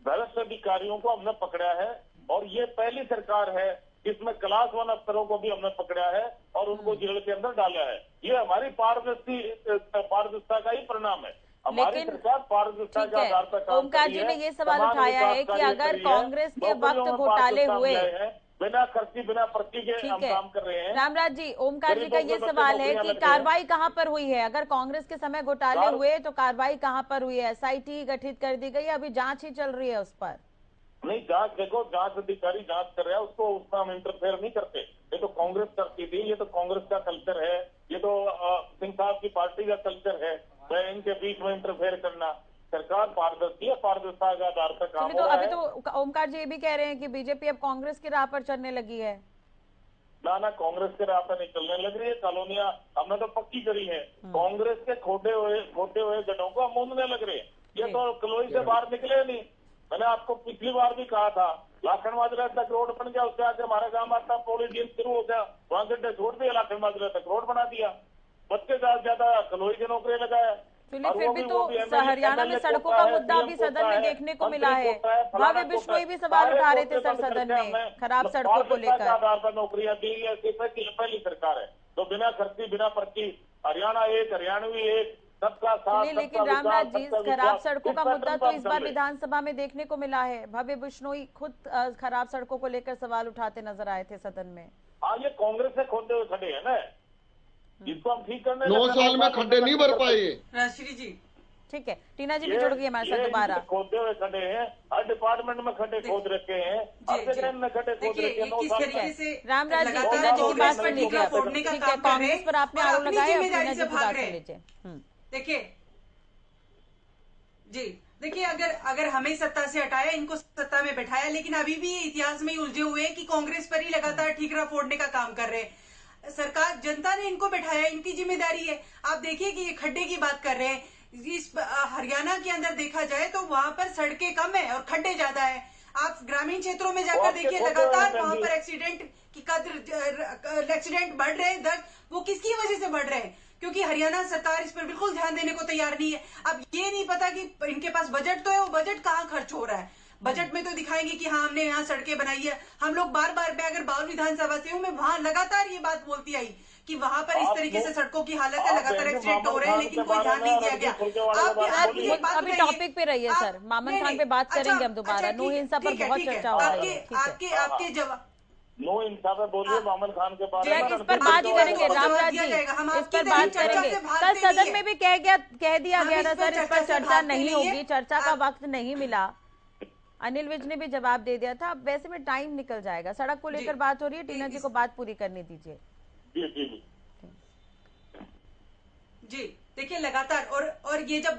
भ्रष्ट अधिकारियों को हमने पकड़ा है और ये पहली सरकार है जिसमें क्लास 1 अफसरों को भी हमने पकड़ा है और उनको जेल के अंदर डाला है। ये हमारी पारदर्शिता का ही परिणाम है। हमारी सरकार पारदर्शिता के आधार पर काम ओमकार जी ने ये सवाल उठाया है कि अगर कांग्रेस के वक्त घोटाले हुए, बिना खर्ची बिना पर्ची के हम काम कर रहे हैं। रामराज जी, ओमकार जी का ये सवाल है कि कार्रवाई कहां पर हुई है? अगर कांग्रेस के समय घोटाले हुए तो कार्रवाई कहां पर हुई है? एसआईटी गठित कर दी गई, अभी जांच ही चल रही है उस पर? नहीं, जांच देखो, जांच अधिकारी जांच कर रहा है, उसको उसमें हम इंटरफेयर नहीं करते। ये तो कांग्रेस करती थी, ये तो कांग्रेस का कल्चर है, ये तो सिंह साहब की पार्टी का कल्चर है, इनके बीच में इंटरफेयर करना। सरकार पारदर्शी है, पारदर्शिता के आधार पर काम हो रहा है। अभी तो ओमकार जी ये भी कह रहे हैं कि बीजेपी अब कांग्रेस की राह पर चलने लगी है। ना, कांग्रेस के राह पर नहीं चलने लग रही है। कॉलोनियां हमने तो पक्की करी है, कांग्रेस के खोटे हुए गढ़ों को हम मूंदने लग रहे हैं। ये तो कलोई से बाहर निकले नहीं। मैंने आपको पिछली बार भी कहा था, लाखन माजरा तक रोड बन गया, उसके आगे हमारे गांव आता पॉलीडीएम शुरू हो गया, वहां से छोड़ दिया, लाखन माजरा तक रोड बना दिया, बच्चे ज्यादा कलोई की नौकरी लगाया। फिर भी तो हरियाणा में सड़कों का मुद्दा भी सदन में देखने को मिला है। भव्य बिश्नोई भी सवाल उठा रहे थे सर सदन में खराब सड़कों को लेकर। आधार पर नौकरियां दी है, पहली सरकार है तो बिना खर्ची बिना पर्ची, हरियाणा एक, हरियाणवी एक, सबका साथ। लेकिन रामराज जी, खराब सड़कों का मुद्दा तो इस बार विधानसभा में देखने को मिला है। भव्य बिश्नोई खुद खराब सड़कों को लेकर सवाल उठाते नजर आए थे सदन में। हाँ, ये कांग्रेस से खोदे हुए खड़े है ना, जिसको हम ठीक करने 9 साल में खड्डे नहीं भर पाए। राजश्री जी, ठीक है, टीना जी भी जुड़ गई हमारे साथ दोबारा। खोदे हुए खड़े हैं, हर डिपार्टमेंट में खड्डे खोद रखे हैं, हर जगह में खड्डे खोद रखे हैं। 9 साल में रामराज जी, टीना जी की बात सुन लीजिए। ठीक है, कांग्रेस पर आपने आरोप लगाया, टीना जी की बात सुन लीजिए। देखिए अगर हमें सत्ता से हटाया, इनको सत्ता में बैठाया, लेकिन अभी भी इतिहास में उलझे हुए हैं कि कांग्रेस पर ही लगातार ठीकरा फोड़ने का काम कर रहे हैं। सरकार, जनता ने इनको बैठाया, इनकी जिम्मेदारी है। आप देखिए कि ये खड्डे की बात कर रहे हैं, इस हरियाणा के अंदर देखा जाए तो वहां पर सड़कें कम है और खड्डे ज्यादा है। आप ग्रामीण क्षेत्रों में जाकर देखिए, लगातार वहां पर एक्सीडेंट बढ़ रहे हैं। दर्द वो किसकी वजह से बढ़ रहे हैं? क्योंकि हरियाणा सरकार इस पर बिल्कुल ध्यान देने को तैयार नहीं है। अब ये नहीं पता कि इनके पास बजट तो है, वो बजट कहाँ खर्च हो रहा है। बजट में तो दिखाएंगे कि हाँ हमने यहाँ सड़कें बनाई है। हम लोग बार बार मैं अगर बाउल विधानसभा से हूँ, मैं वहां लगातार ये बात बोलती आई कि वहां पर इस तरीके से सड़कों की हालत है, लगातार एक्सीडेंट हो रहे हैं, लेकिन कोई ध्यान नहीं दिया गया। अभी टॉपिक पे रहिए सर, मामन खान पे बात करेंगे हम दोबारा। नो हिंसा पर बहुत चर्चा हो रही है। आपके जवाब नो इंसाफ है, बोलिए मामन खान के बारे में। इस पर बात करेंगे रामराज जी, इस पर बात करेंगे। कल सदन में भी कह दिया गया था सर, इस पर चर्चा नहीं होगी, चर्चा का वक्त नहीं मिला। अनिल विज ने भी जवाब दे दिया था। अब वैसे में टाइम निकल जाएगा, सड़क को लेकर बात हो रही है, टीना जी को बात पूरी करने दीजिए। जी देखिए, लगातार और ये जब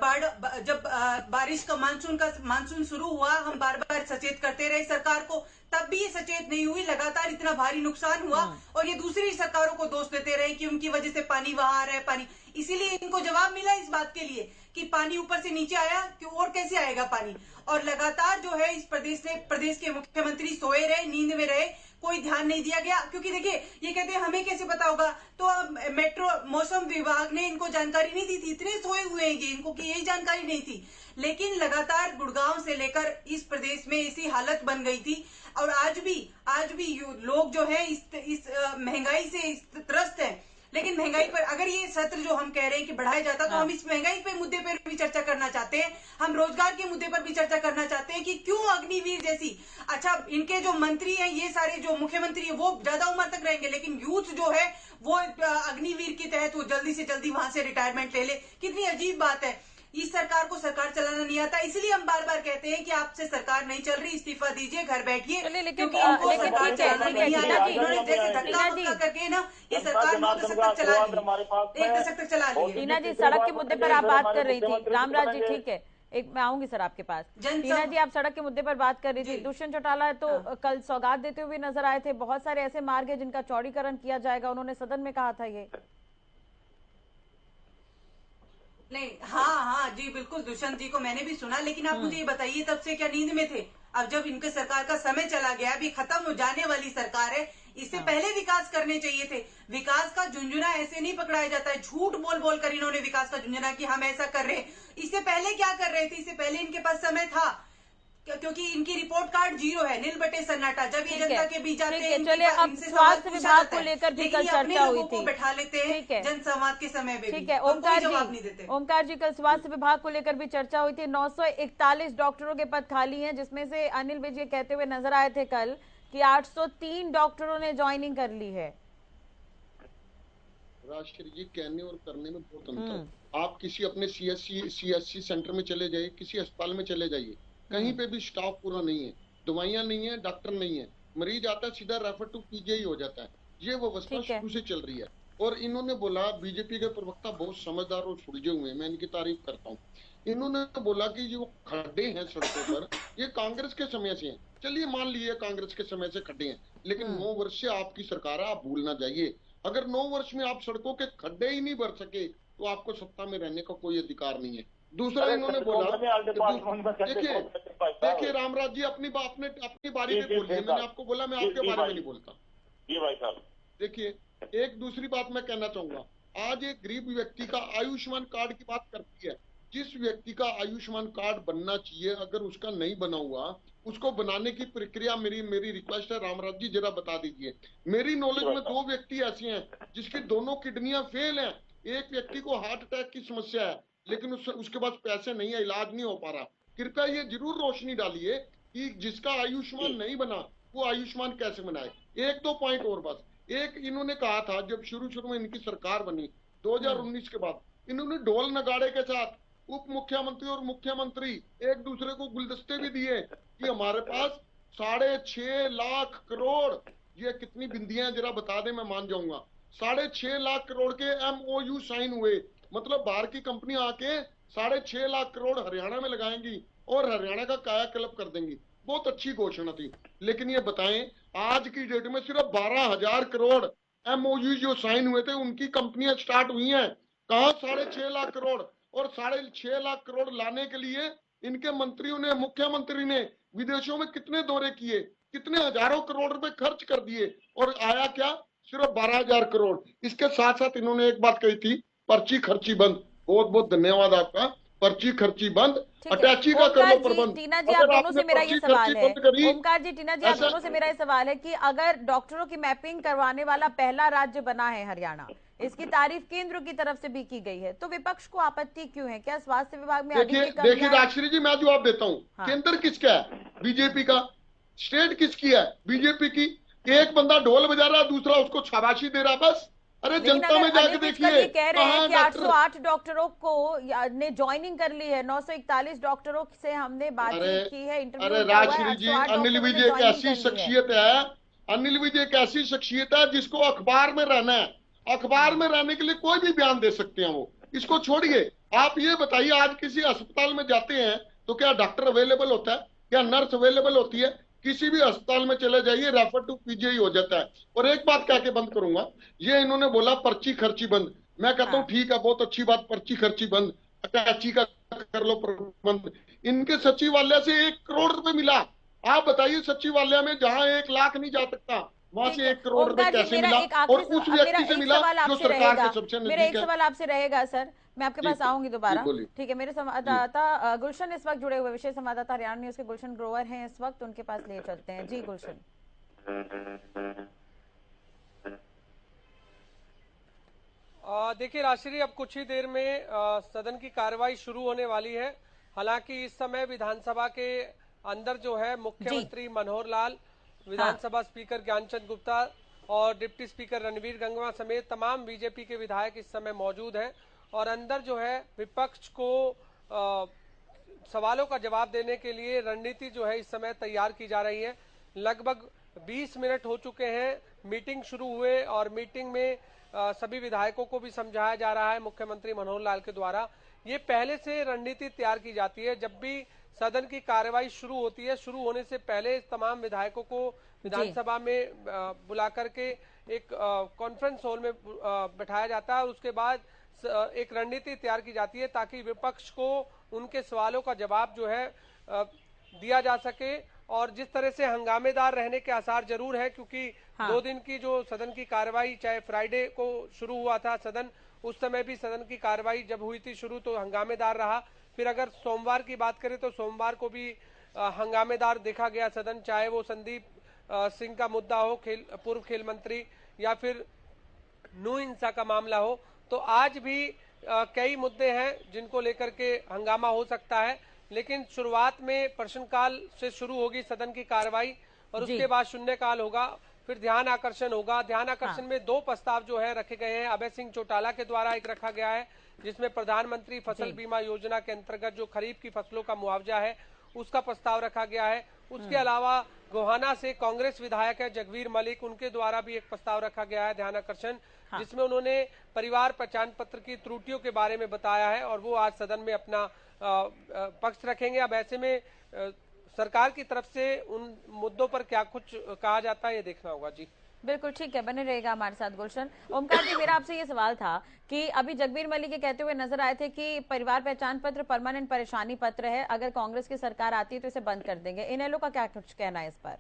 बारिश का मानसून शुरू हुआ, हम बार बार सचेत करते रहे सरकार को, तब भी ये सचेत नहीं हुई। लगातार इतना भारी नुकसान हुआ और ये दूसरी सरकारों को दोष देते रहे कि उनकी वजह से पानी वहां आ रहा है पानी। इसीलिए इनको जवाब मिला इस बात के लिए कि पानी ऊपर से नीचे आया, कि और कैसे आएगा पानी। और लगातार जो है इस प्रदेश के मुख्यमंत्री सोए रहे, नींद में रहे, कोई ध्यान नहीं दिया गया। क्योंकि देखिए, ये कहते हैं हमें कैसे पता होगा, तो मेट्रो मौसम विभाग ने इनको जानकारी नहीं दी थी, इतने सोए हुए हैं इनको कि यही जानकारी नहीं थी। लेकिन लगातार गुड़गांव से लेकर इस प्रदेश में ऐसी हालत बन गई थी। और आज भी लोग जो है इस महंगाई से त्रस्त हैं, लेकिन महंगाई पर अगर ये सत्र जो हम कह रहे हैं कि बढ़ाया जाता तो हम इस महंगाई पे मुद्दे पर भी चर्चा करना चाहते हैं, हम रोजगार के मुद्दे पर भी चर्चा करना चाहते हैं कि क्यों अग्निवीर जैसी, अच्छा इनके जो मंत्री हैं, ये सारे जो मुख्यमंत्री है वो ज्यादा उम्र तक रहेंगे, लेकिन यूथ जो है वो अग्निवीर के तहत वो जल्दी से जल्दी वहां से रिटायरमेंट ले ले। कितनी अजीब बात है। इस सरकार को सरकार चलाना नहीं आता, इसलिए हम बार बार कहते हैं कि आपसे सरकार नहीं चल रही, इस्तीफा दीजिए, घर बैठिए, क्योंकि इनको सरकार चलाना नहीं आता। इन्होंने जैसे धक्का करके ना ये सरकार 9 दशक तक चला ली, 1 दशक तक चला ली। टीना जी, सड़क के मुद्दे पर आप बात कर रही थी। रामराज जी, ठीक है, एक मैं आऊंगी सर आपके पास। टीना जी, आप सड़क के मुद्दे पर बात कर रही थी। दुष्यंत चौटाला तो कल सौगात देते हुए नजर आए थे। बहुत सारे ऐसे मार्ग है जिनका चौड़ीकरण किया जाएगा, उन्होंने सदन में कहा था ये। नहीं, हाँ जी बिल्कुल, दुष्यंत जी को मैंने भी सुना, लेकिन आप मुझे ये बताइए तब से क्या नींद में थे? अब जब इनके सरकार का समय चला गया, अभी खत्म हो जाने वाली सरकार है, इससे पहले विकास करने चाहिए थे। विकास का झुंझुना ऐसे नहीं पकड़ाया जाता है। झूठ बोल बोल कर इन्होंने विकास का झुंझुना कि हम ऐसा कर रहे हैं। इससे पहले क्या कर रहे थे? इससे पहले इनके पास समय था, क्योंकि इनकी रिपोर्ट कार्ड 0 है, नील बटे सन्नाटा। जब ये जनता के बीच आते हैं, चलिए अब स्वास्थ्य विभाग को लेकर भी कल चर्चा हुई थी, बैठा लेते हैं जनसंवाद के समय में। ठीक है ओमकार जी, कल स्वास्थ्य विभाग को लेकर भी चर्चा हुई थी। 941 डॉक्टरों के पद खाली हैं, जिसमें से अनिल विज ये कहते हुए नजर आए थे कल कि 803 डॉक्टरों ने ज्वाइनिंग कर ली है। राष्ट्रीय जी, कहने और करने में बहुत अंतर। आप किसी अपने CSC सेंटर में चले जाइए, किसी अस्पताल में चले जाइए, कहीं पे भी स्टाफ पूरा नहीं है, दवाइयां नहीं है, डॉक्टर नहीं है, मरीज आता है सीधा रेफर टू PGI हो जाता है। ये व्यवस्था शुरू से चल रही है। और इन्होंने बोला, बीजेपी के प्रवक्ता बहुत समझदार और सुलझे हुए हैं, मैं इनकी तारीफ करता हूँ। इन्होंने बोला कि जो खड्डे हैं सड़कों पर ये कांग्रेस के समय से हैं। चलिए मान लिए कांग्रेस के समय से खड्डे हैं, लेकिन 9 वर्ष से आपकी सरकार है, आप भूलना चाहिए। अगर 9 वर्ष में आप सड़कों के खड्डे ही नहीं भर सके तो आपको सत्ता में रहने का कोई अधिकार नहीं है। दूसरा इन्होंने बोला, देखिए रामराज जी, अपनी बारी में बोलिए, मैंने आपको बोला मैं आपके बारे में नहीं बोलता। जी भाई साहब, देखिए एक दूसरी बात मैं कहना चाहूंगा, आज एक गरीब व्यक्ति का आयुष्मान कार्ड की बात करती है। जिस व्यक्ति का आयुष्मान कार्ड बनना चाहिए, अगर उसका नहीं बना हुआ, उसको बनाने की प्रक्रिया, मेरी रिक्वेस्ट है रामराज जी जरा बता दीजिए। मेरी नॉलेज में 2 व्यक्ति ऐसे हैं जिसकी दोनों किडनियां फेल हैं। एक व्यक्ति को हार्ट अटैक की समस्या है, लेकिन उसके पास पैसे नहीं है, इलाज नहीं हो पा रहा। कृपया ये जरूर रोशनी डालिए कि जिसका आयुष्मान नहीं बना वो आयुष्मान कैसे बनाए। 1-2 पॉइंट और बस। एक इन्होंने कहा था, जब शुरू में इनकी सरकार बनी 2019 के बाद, इन्होंने ढोल नगाड़े के साथ उप मुख्यमंत्री और मुख्यमंत्री एक दूसरे को गुलदस्ते भी दिए कि हमारे पास 6.5 लाख करोड़, ये कितनी बिंदियां जरा बता दें मैं मान जाऊंगा। 6.5 लाख करोड़ के MOU साइन हुए, मतलब बाहर की कंपनी आके 6.5 लाख करोड़ हरियाणा में लगाएंगी और हरियाणा का कायाकल्प कर देंगी। बहुत अच्छी घोषणा थी, लेकिन ये बताएं आज की डेट में सिर्फ 12,000 करोड़ MOU जो साइन हुए थे उनकी कंपनियां स्टार्ट हुई हैं। कहा 6.5 लाख करोड़, और 6.5 लाख करोड़ लाने के लिए इनके मंत्रियों ने, मुख्यमंत्री ने विदेशों में कितने दौरे किए, कितने हजारों करोड़ रुपए खर्च कर दिए, और आया क्या? सिर्फ 12,000 करोड़। इसके साथ साथ इन्होंने एक बात कही थी, पर्ची खर्ची बंद। बहुत बहुत धन्यवाद आपका। पर्ची खर्ची बंद, अटैची का कर लो प्रबंध। टीना जी, आप दोनों से मेरा ये सवाल है, ओमकार जी, टीना जी, आप दोनों से मेरा ये सवाल है कि अगर डॉक्टरों की मैपिंग करवाने वाला पहला राज्य बना है हरियाणा, इसकी तारीफ केंद्र की तरफ से भी की गई है, तो विपक्ष को आपत्ति क्यों है? क्या स्वास्थ्य विभाग में देखिए राजश्री जी, मैं जवाब देता हूँ। केंद्र किसका है? बीजेपी का। स्टेट किसकी है? बीजेपी की। एक बंदा ढोल बजा रहा, दूसरा उसको शाबाशी दे रहा, बस। अरे जनता में जाके देखिए, कह रहे हैं कि 808 डॉक्टरों को ने ज्वाइनिंग कर ली है, 941 डॉक्टरों से हमने बातचीत की है, इंटरव्यू। अरे राजश्री जी, अनिल विज एक ऐसी शख्सियत है, अनिल विज एक ऐसी शख्सियत है जिसको अखबार में रहना है। अखबार में रहने के लिए कोई भी बयान दे सकते हैं वो, इसको छोड़िए। आप ये बताइए, आज किसी अस्पताल में जाते हैं तो क्या डॉक्टर अवेलेबल होता है? क्या नर्स अवेलेबल होती है? किसी भी अस्पताल में चले जाइए, रेफर टू PGI हो जाता है। और एक बात कह के बंद करूंगा, ये इन्होंने बोला पर्ची खर्ची बंद। मैं कहता हूँ ठीक है, बहुत अच्छी बात, पर्ची खर्ची बंद, अटैची का कर लो प्रबंध। इनके सचिवालय से 1 करोड़ रुपए मिला। आप बताइए, सचिवालय में जहाँ 1 लाख नहीं जा सकता, वहां से 1 करोड़ रुपए कैसे मिला? और उस व्यक्ति से मिला जो सरकार के सबसे नजदीक है। मेरा एक सवाल आपसे रहेगा सर, मैं आपके पास आऊंगी दोबारा, ठीक है? मेरे संवाददाता गुलशन इस वक्त जुड़े हुए, विशेष संवाददाता हरियाणा न्यूज के गुलशन ग्रोवर हैं इस वक्त, उनके पास ले चलते हैं। जी गुलशन। देखिए राष्ट्रीय, अब कुछ ही देर में सदन की कार्रवाई शुरू होने वाली है। हालांकि इस समय विधानसभा के अंदर जो है मुख्यमंत्री मनोहर लाल, विधानसभा स्पीकर ज्ञानचंद गुप्ता और डिप्टी स्पीकर रणवीर गंगवा समेत तमाम बीजेपी के विधायक इस समय मौजूद हैं और अंदर जो है विपक्ष को सवालों का जवाब देने के लिए रणनीति जो है इस समय तैयार की जा रही है। लगभग 20 मिनट हो चुके हैं मीटिंग शुरू हुए और मीटिंग में सभी विधायकों को भी समझाया जा रहा है मुख्यमंत्री मनोहर लाल के द्वारा। ये पहले से रणनीति तैयार की जाती है, जब भी सदन की कार्रवाई शुरू होती है, शुरू होने से पहले तमाम विधायकों को विधानसभा में बुला करके एक कॉन्फ्रेंस हॉल में बैठाया जाता है और उसके बाद एक रणनीति तैयार की जाती है ताकि विपक्ष को उनके सवालों का जवाब जो है दिया जा सके। और जिस तरह से हंगामेदार रहने के आसार जरूर है, क्योंकि 2 दिन की जो सदन की कार्रवाई, चाहे फ्राइडे को शुरू हुआ था सदन, उस समय भी सदन की कार्रवाई जब हुई थी शुरू तो हंगामेदार रहा। फिर अगर सोमवार की बात करें तो सोमवार को भी हंगामेदार देखा गया सदन, चाहे वो संदीप सिंह का मुद्दा हो, पूर्व खेल मंत्री, या फिर नू हिंसा का मामला हो। तो आज भी कई मुद्दे हैं जिनको लेकर के हंगामा हो सकता है, लेकिन शुरुआत में प्रश्नकाल से शुरू होगी सदन की कार्रवाई और उसके बाद शून्यकाल होगा, फिर ध्यान आकर्षण होगा। ध्यान आकर्षण में 2 प्रस्ताव जो है रखे गए हैं। अभय सिंह चौटाला के द्वारा एक रखा गया है जिसमें प्रधानमंत्री फसल बीमा योजना के अंतर्गत जो खरीफ की फसलों का मुआवजा है उसका प्रस्ताव रखा गया है। उसके अलावा गोहाना से कांग्रेस विधायक है जगवीर मलिक, उनके द्वारा भी एक प्रस्ताव रखा गया है ध्यान आकर्षण, जिसमें उन्होंने परिवार पहचान पत्र की त्रुटियों के बारे में बताया है और वो आज सदन में अपना पक्ष रखेंगे। अब ऐसे में सरकार की तरफ से उन मुद्दों पर क्या कुछ कहा जाता है ये देखना होगा। जी बिल्कुल ठीक है, बने रहेगा हमारे साथ गुलशन। ओमकार जी, मेरा आपसे ये सवाल था कि अभी जगबीर मलिक के कहते हुए नजर आए थे कि परिवार पहचान पत्र परमानेंट परेशानी पत्र है, अगर कांग्रेस की सरकार आती है तो इसे बंद कर देंगे। इनेलो का क्या कुछ कहना है इस पर?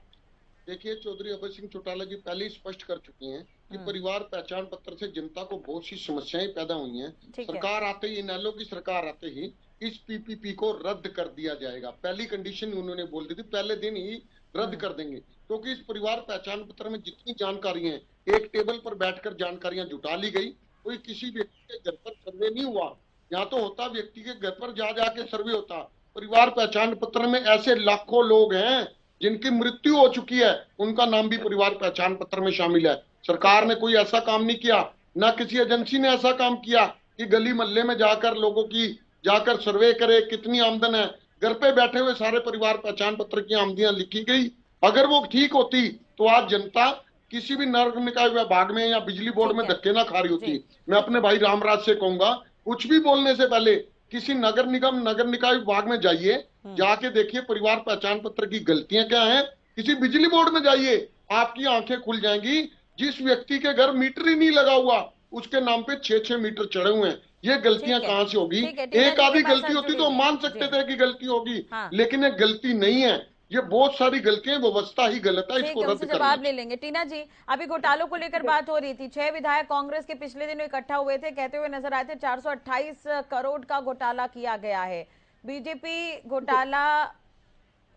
देखिए, चौधरी अभय सिंह चौटाला जी पहले ही स्पष्ट कर चुकी हैं कि परिवार पहचान पत्र से जनता को बहुत सी समस्याएं पैदा हुई हैं। सरकार आते ही, इनेलो की सरकार आते ही इस पीपीपी को रद्द कर दिया जाएगा। पहली कंडीशन उन्होंने बोल दी थी, पहले दिन ही रद्द कर देंगे, क्योंकि इस परिवार पहचान पत्र में जितनी जानकारी है एक टेबल पर बैठकर जानकारियां जुटा ली गई। कोई किसी व्यक्ति के घर पर सर्वे नहीं हुआ, यहाँ तो होता व्यक्ति के घर पर जा जाके सर्वे होता। परिवार पहचान पत्र में ऐसे लाखों लोग हैं जिनकी मृत्यु हो चुकी है, उनका नाम भी परिवार पहचान पत्र में शामिल है। सरकार ने कोई ऐसा काम नहीं किया, ना किसी एजेंसी ने ऐसा काम किया कि गली मोहल्ले में जाकर लोगों की जाकर सर्वे करे कितनी आमदन है। घर पे बैठे हुए सारे परिवार पहचान पत्र की आमदनियां लिखी गई। अगर वो ठीक होती तो आज जनता किसी भी नगर निकाय विभाग में या बिजली बोर्ड में धक्के ना खा रही होती। मैं अपने भाई रामराज से कहूंगा, कुछ भी बोलने से पहले किसी नगर निगम नगर निकाय विभाग में जाइए, जाके देखिए परिवार पहचान पत्र की गलतियां क्या हैं। किसी बिजली बोर्ड में जाइए, आपकी आंखें खुल जाएंगी। जिस व्यक्ति के घर मीटर ही नहीं लगा हुआ उसके नाम पे 6-6 मीटर चढ़े हुए हैं। ये गलतियां कहां से होगी? एक आधी गलती होती तो मान सकते थे कि गलती होगी, लेकिन ये गलती नहीं है, ये बहुत सारी गलतियां, व्यवस्था ही गलत है, इसको रद्द करना। जवाब ले लेंगे। टीना जी, अभी घोटालों को लेकर बात हो रही थी, 6 विधायक कांग्रेस के पिछले दिनों इकट्ठा हुए थे, कहते हुए नजर आए थे 428 करोड़ का घोटाला किया गया है।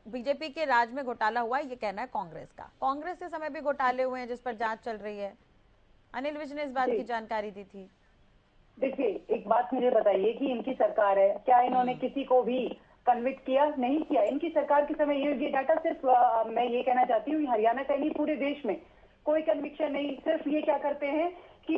बीजेपी के राज में घोटाला हुआ, ये कहना है कांग्रेस का। कांग्रेस के समय भी घोटाले हुए हैं जिस पर जांच चल रही है। अनिल विज ने इस बात की जानकारी दी थी। देखिए, एक बात मुझे बताइए कि इनकी सरकार है, क्या इन्होंने किसी को भी कन्विक्ट किया? नहीं किया। इनकी सरकार के समय ये डाटा सिर्फ मैं ये कहना चाहती हूँ हरियाणा का नहीं, पूरे देश में कोई कन्विक्शन नहीं। सिर्फ ये क्या करते हैं कि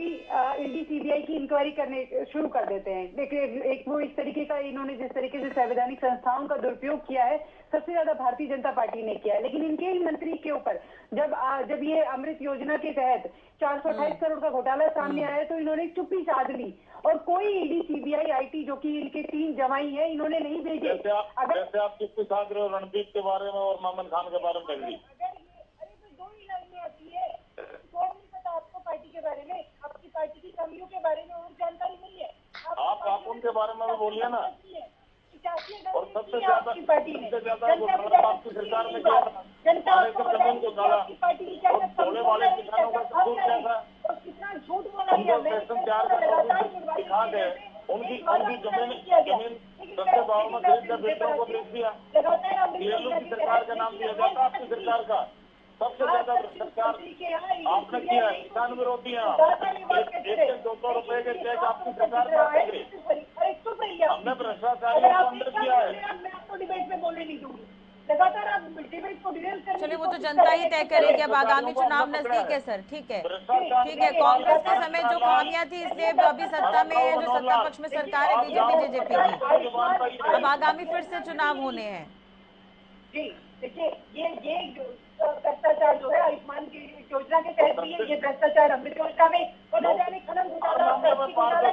ईडी सीबीआई की इंक्वायरी करने शुरू कर देते हैं। देखिए, एक वो इस तरीके का इन्होंने जिस तरीके से संवैधानिक संस्थाओं का दुरुपयोग किया है, सबसे ज्यादा भारतीय जनता पार्टी ने किया है। लेकिन इनके ही मंत्री के ऊपर जब ये अमृत योजना के तहत 428 करोड़ का घोटाला सामने आया तो इन्होंने चुप्पी साध ली और कोई ईडी सीबीआई आईटी जो कि इनके 3 जवाई है इन्होंने नहीं भेजे। जैसे आप चुप्पी साध रहे हो रणदीप के बारे में और मामन खान के बारे में। दो ही लाइनें आती है, कौन नहीं पता आपको पार्टी के बारे में, आपकी पार्टी की कमियों के बारे में और जानकारी नहीं है। आप उनके बारे में भी बोलिए ना। और सबसे ज्यादा आपकी सरकार में क्या जमीन को डाला, भोले वाले किसानों का कसूर क्या था? कितना झूठ बोला गया, दिखा दे उनकी जमीन सस्ते भाव में खरीद कर बेटियों को बेच दिया। की सरकार का नाम दिया जाता आपकी सरकार का। सबसे ज्यादा भ्रष्टाचार आपने किया है। किसान विरोधी हैं आप। एक 200 रुपए के चेक आपकी सरकार बांटेगी। हमने भ्रष्टाचारी को अंदर किया है। मैं आपको डिबेट में बोलने नहीं दूंगी। लगातार आप डिबेट को डिरेल करने चलिए, वो तो जनता ही तय करेगी। अब आगामी चुनाव नजदीक है सर। ठीक है, ठीक है। कांग्रेस के समय जो खामियां थी, इसलिए अभी सत्ता में है, जो सत्ता पक्ष में सरकार है बीजेपी जेजेपी की, अब आगामी फिर से चुनाव होने हैं। जी देखिए, ये भ्रष्टाचार जो है आयुष्मान की योजना के तहत भी है, ये भ्रष्टाचार अमृत योजना में न जाने खनन घोटाला, लेकिन आज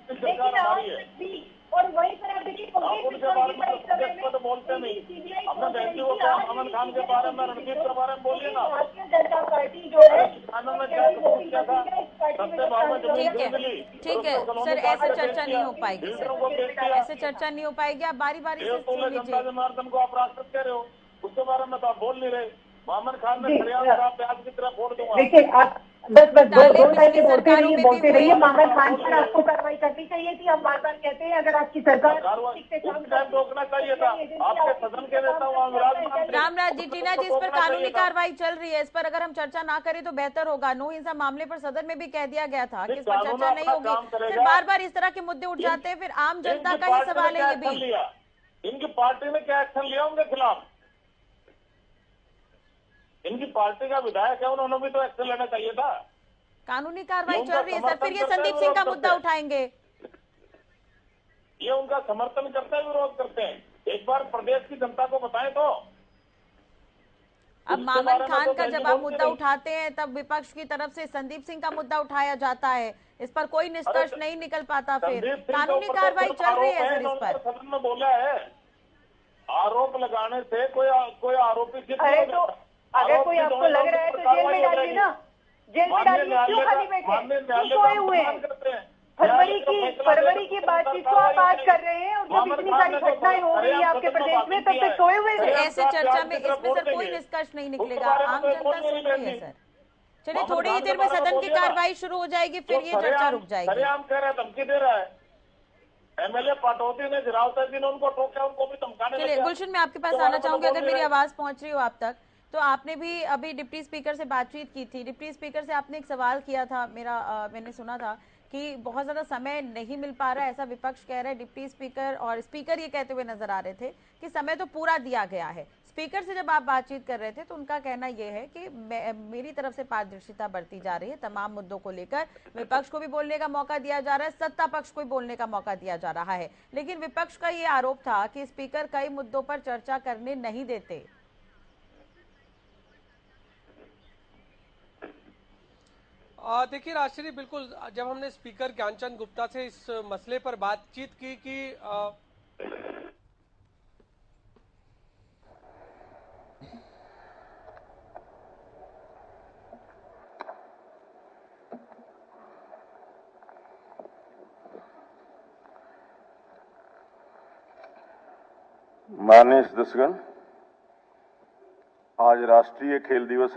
तक भी। और वहीं पर आप देखिए तो बोलते नहीं। अपने बहन को अमन खान के बारे में, रणदीप के बारे में बोलिए ना। भारतीय जनता पार्टी जो है किसानों में क्या समस्या था? सस्ते भाव में जमीन ठीक है, मिली। ठीक है सर, ऐसे चर्चा नहीं हो पाएगी सर, ऐसे चर्चा नहीं हो पाएगी। आप बारी बारी से सुन जनता लीजिए। जनार्दन को आप राष्ट्रपति कह रहे हो, उसके बारे में तो आप बोल नहीं रहे। मोहम्मद खान ने खरियाला प्याज की तरह फोड़ दूंगा। देखिए, आप बस दो टाइम के बोलते रहिए। हुए। मोहम्मद खान पर आपको कार्रवाई करनी चाहिए थी। हम बार बार कहते हैं, अगर आपकी सरकार टाइम रोकना चाहिए था। आपके सदन के नेता वहाँ विराजमान थे। रामराज जी, टीना जी, इस पर कानूनी कार्रवाई चल रही है। इस पर अगर हम चर्चा ना करें तो बेहतर होगा। नो हिंसा मामले पर सदन में भी कह दिया गया था कि इस पर चर्चा नहीं होगी। फिर बार बार इस तरह के मुद्दे उठ जाते हैं, फिर आम जनता का ही सवाल है ये भी। इनकी पार्टी ने क्या एक्शन लिया उनके खिलाफ? इनकी पार्टी का विधायक है, उन्होंने भी तो एक्शन लेना चाहिए था। कानूनी कार्रवाई चल रही है सर, फिर ये संदीप सिंह का मुद्दा उठाएंगे। ये उनका समर्थन करते हैं, विरोध करते हैं। एक बार प्रदेश की जनता को बताएं तो। अब मोहम्मद खान का जब आप मुद्दा उठाते हैं, तब विपक्ष की तरफ से संदीप सिंह का मुद्दा उठाया जाता है। इस पर कोई निष्कर्ष नहीं निकल पाता। फिर कानूनी कार्रवाई चल रही है सर इस पर। सदन में बोला है, आरोप लगाने से कोई आरोपी सिद्ध अरे तो अगर कोई आपको लग रहा है तो जेल में डालिए ना। जेल में डालिए, क्यों खाली बैठे, क्यों सोए हुए हैं? फरवरी की बातचीत को आप आज कर रहे हैं, और जब इतनी सारी घटनाएं हो गई आपके प्रदेश में, तब तक सोए हुए थे। ऐसे चर्चा में इसमें सर कोई निष्कर्ष नहीं निकलेगा। आम जनता सुन रही है सर। चलिए, थोड़ी ही देर में सदन की कार्रवाई शुरू हो जाएगी, फिर ये चर्चा रुक जाएगी। आम कह रहे हैं, धमकी दे रहा है। एमएलए पाटौदी ने, गिरावत ने उनको टोका, उनको भी धमकाने लगे। चलिए गुलशन, मैं आपके पास आना चाहूंगी, अगर मेरी आवाज पहुंच रही हो आप तक। तो आपने भी अभी डिप्टी स्पीकर से बातचीत की थी। डिप्टी स्पीकर से आपने एक सवाल किया था, मैंने सुना था कि बहुत ज्यादा समय नहीं मिल पा रहा है, ऐसा विपक्ष कह रहा है। डिप्टी स्पीकर और स्पीकर ये कहते हुए नजर आ रहे थे कि समय तो पूरा दिया गया है। स्पीकर से जब आप बातचीत कर रहे थे तो उनका कहना यह है कि मेरी तरफ से पारदर्शिता बरती जा रही है, तमाम मुद्दों को लेकर विपक्ष को भी बोलने का मौका दिया जा रहा है, सत्ता पक्ष को भी बोलने का मौका दिया जा रहा है। लेकिन विपक्ष का ये आरोप था कि स्पीकर कई मुद्दों पर चर्चा करने नहीं देते। देखिए राजश्री, बिल्कुल जब हमने स्पीकर ज्ञानचंद गुप्ता से इस मसले पर बातचीत की कि माननीय सदस्यगण, आज राष्ट्रीय खेल दिवस है।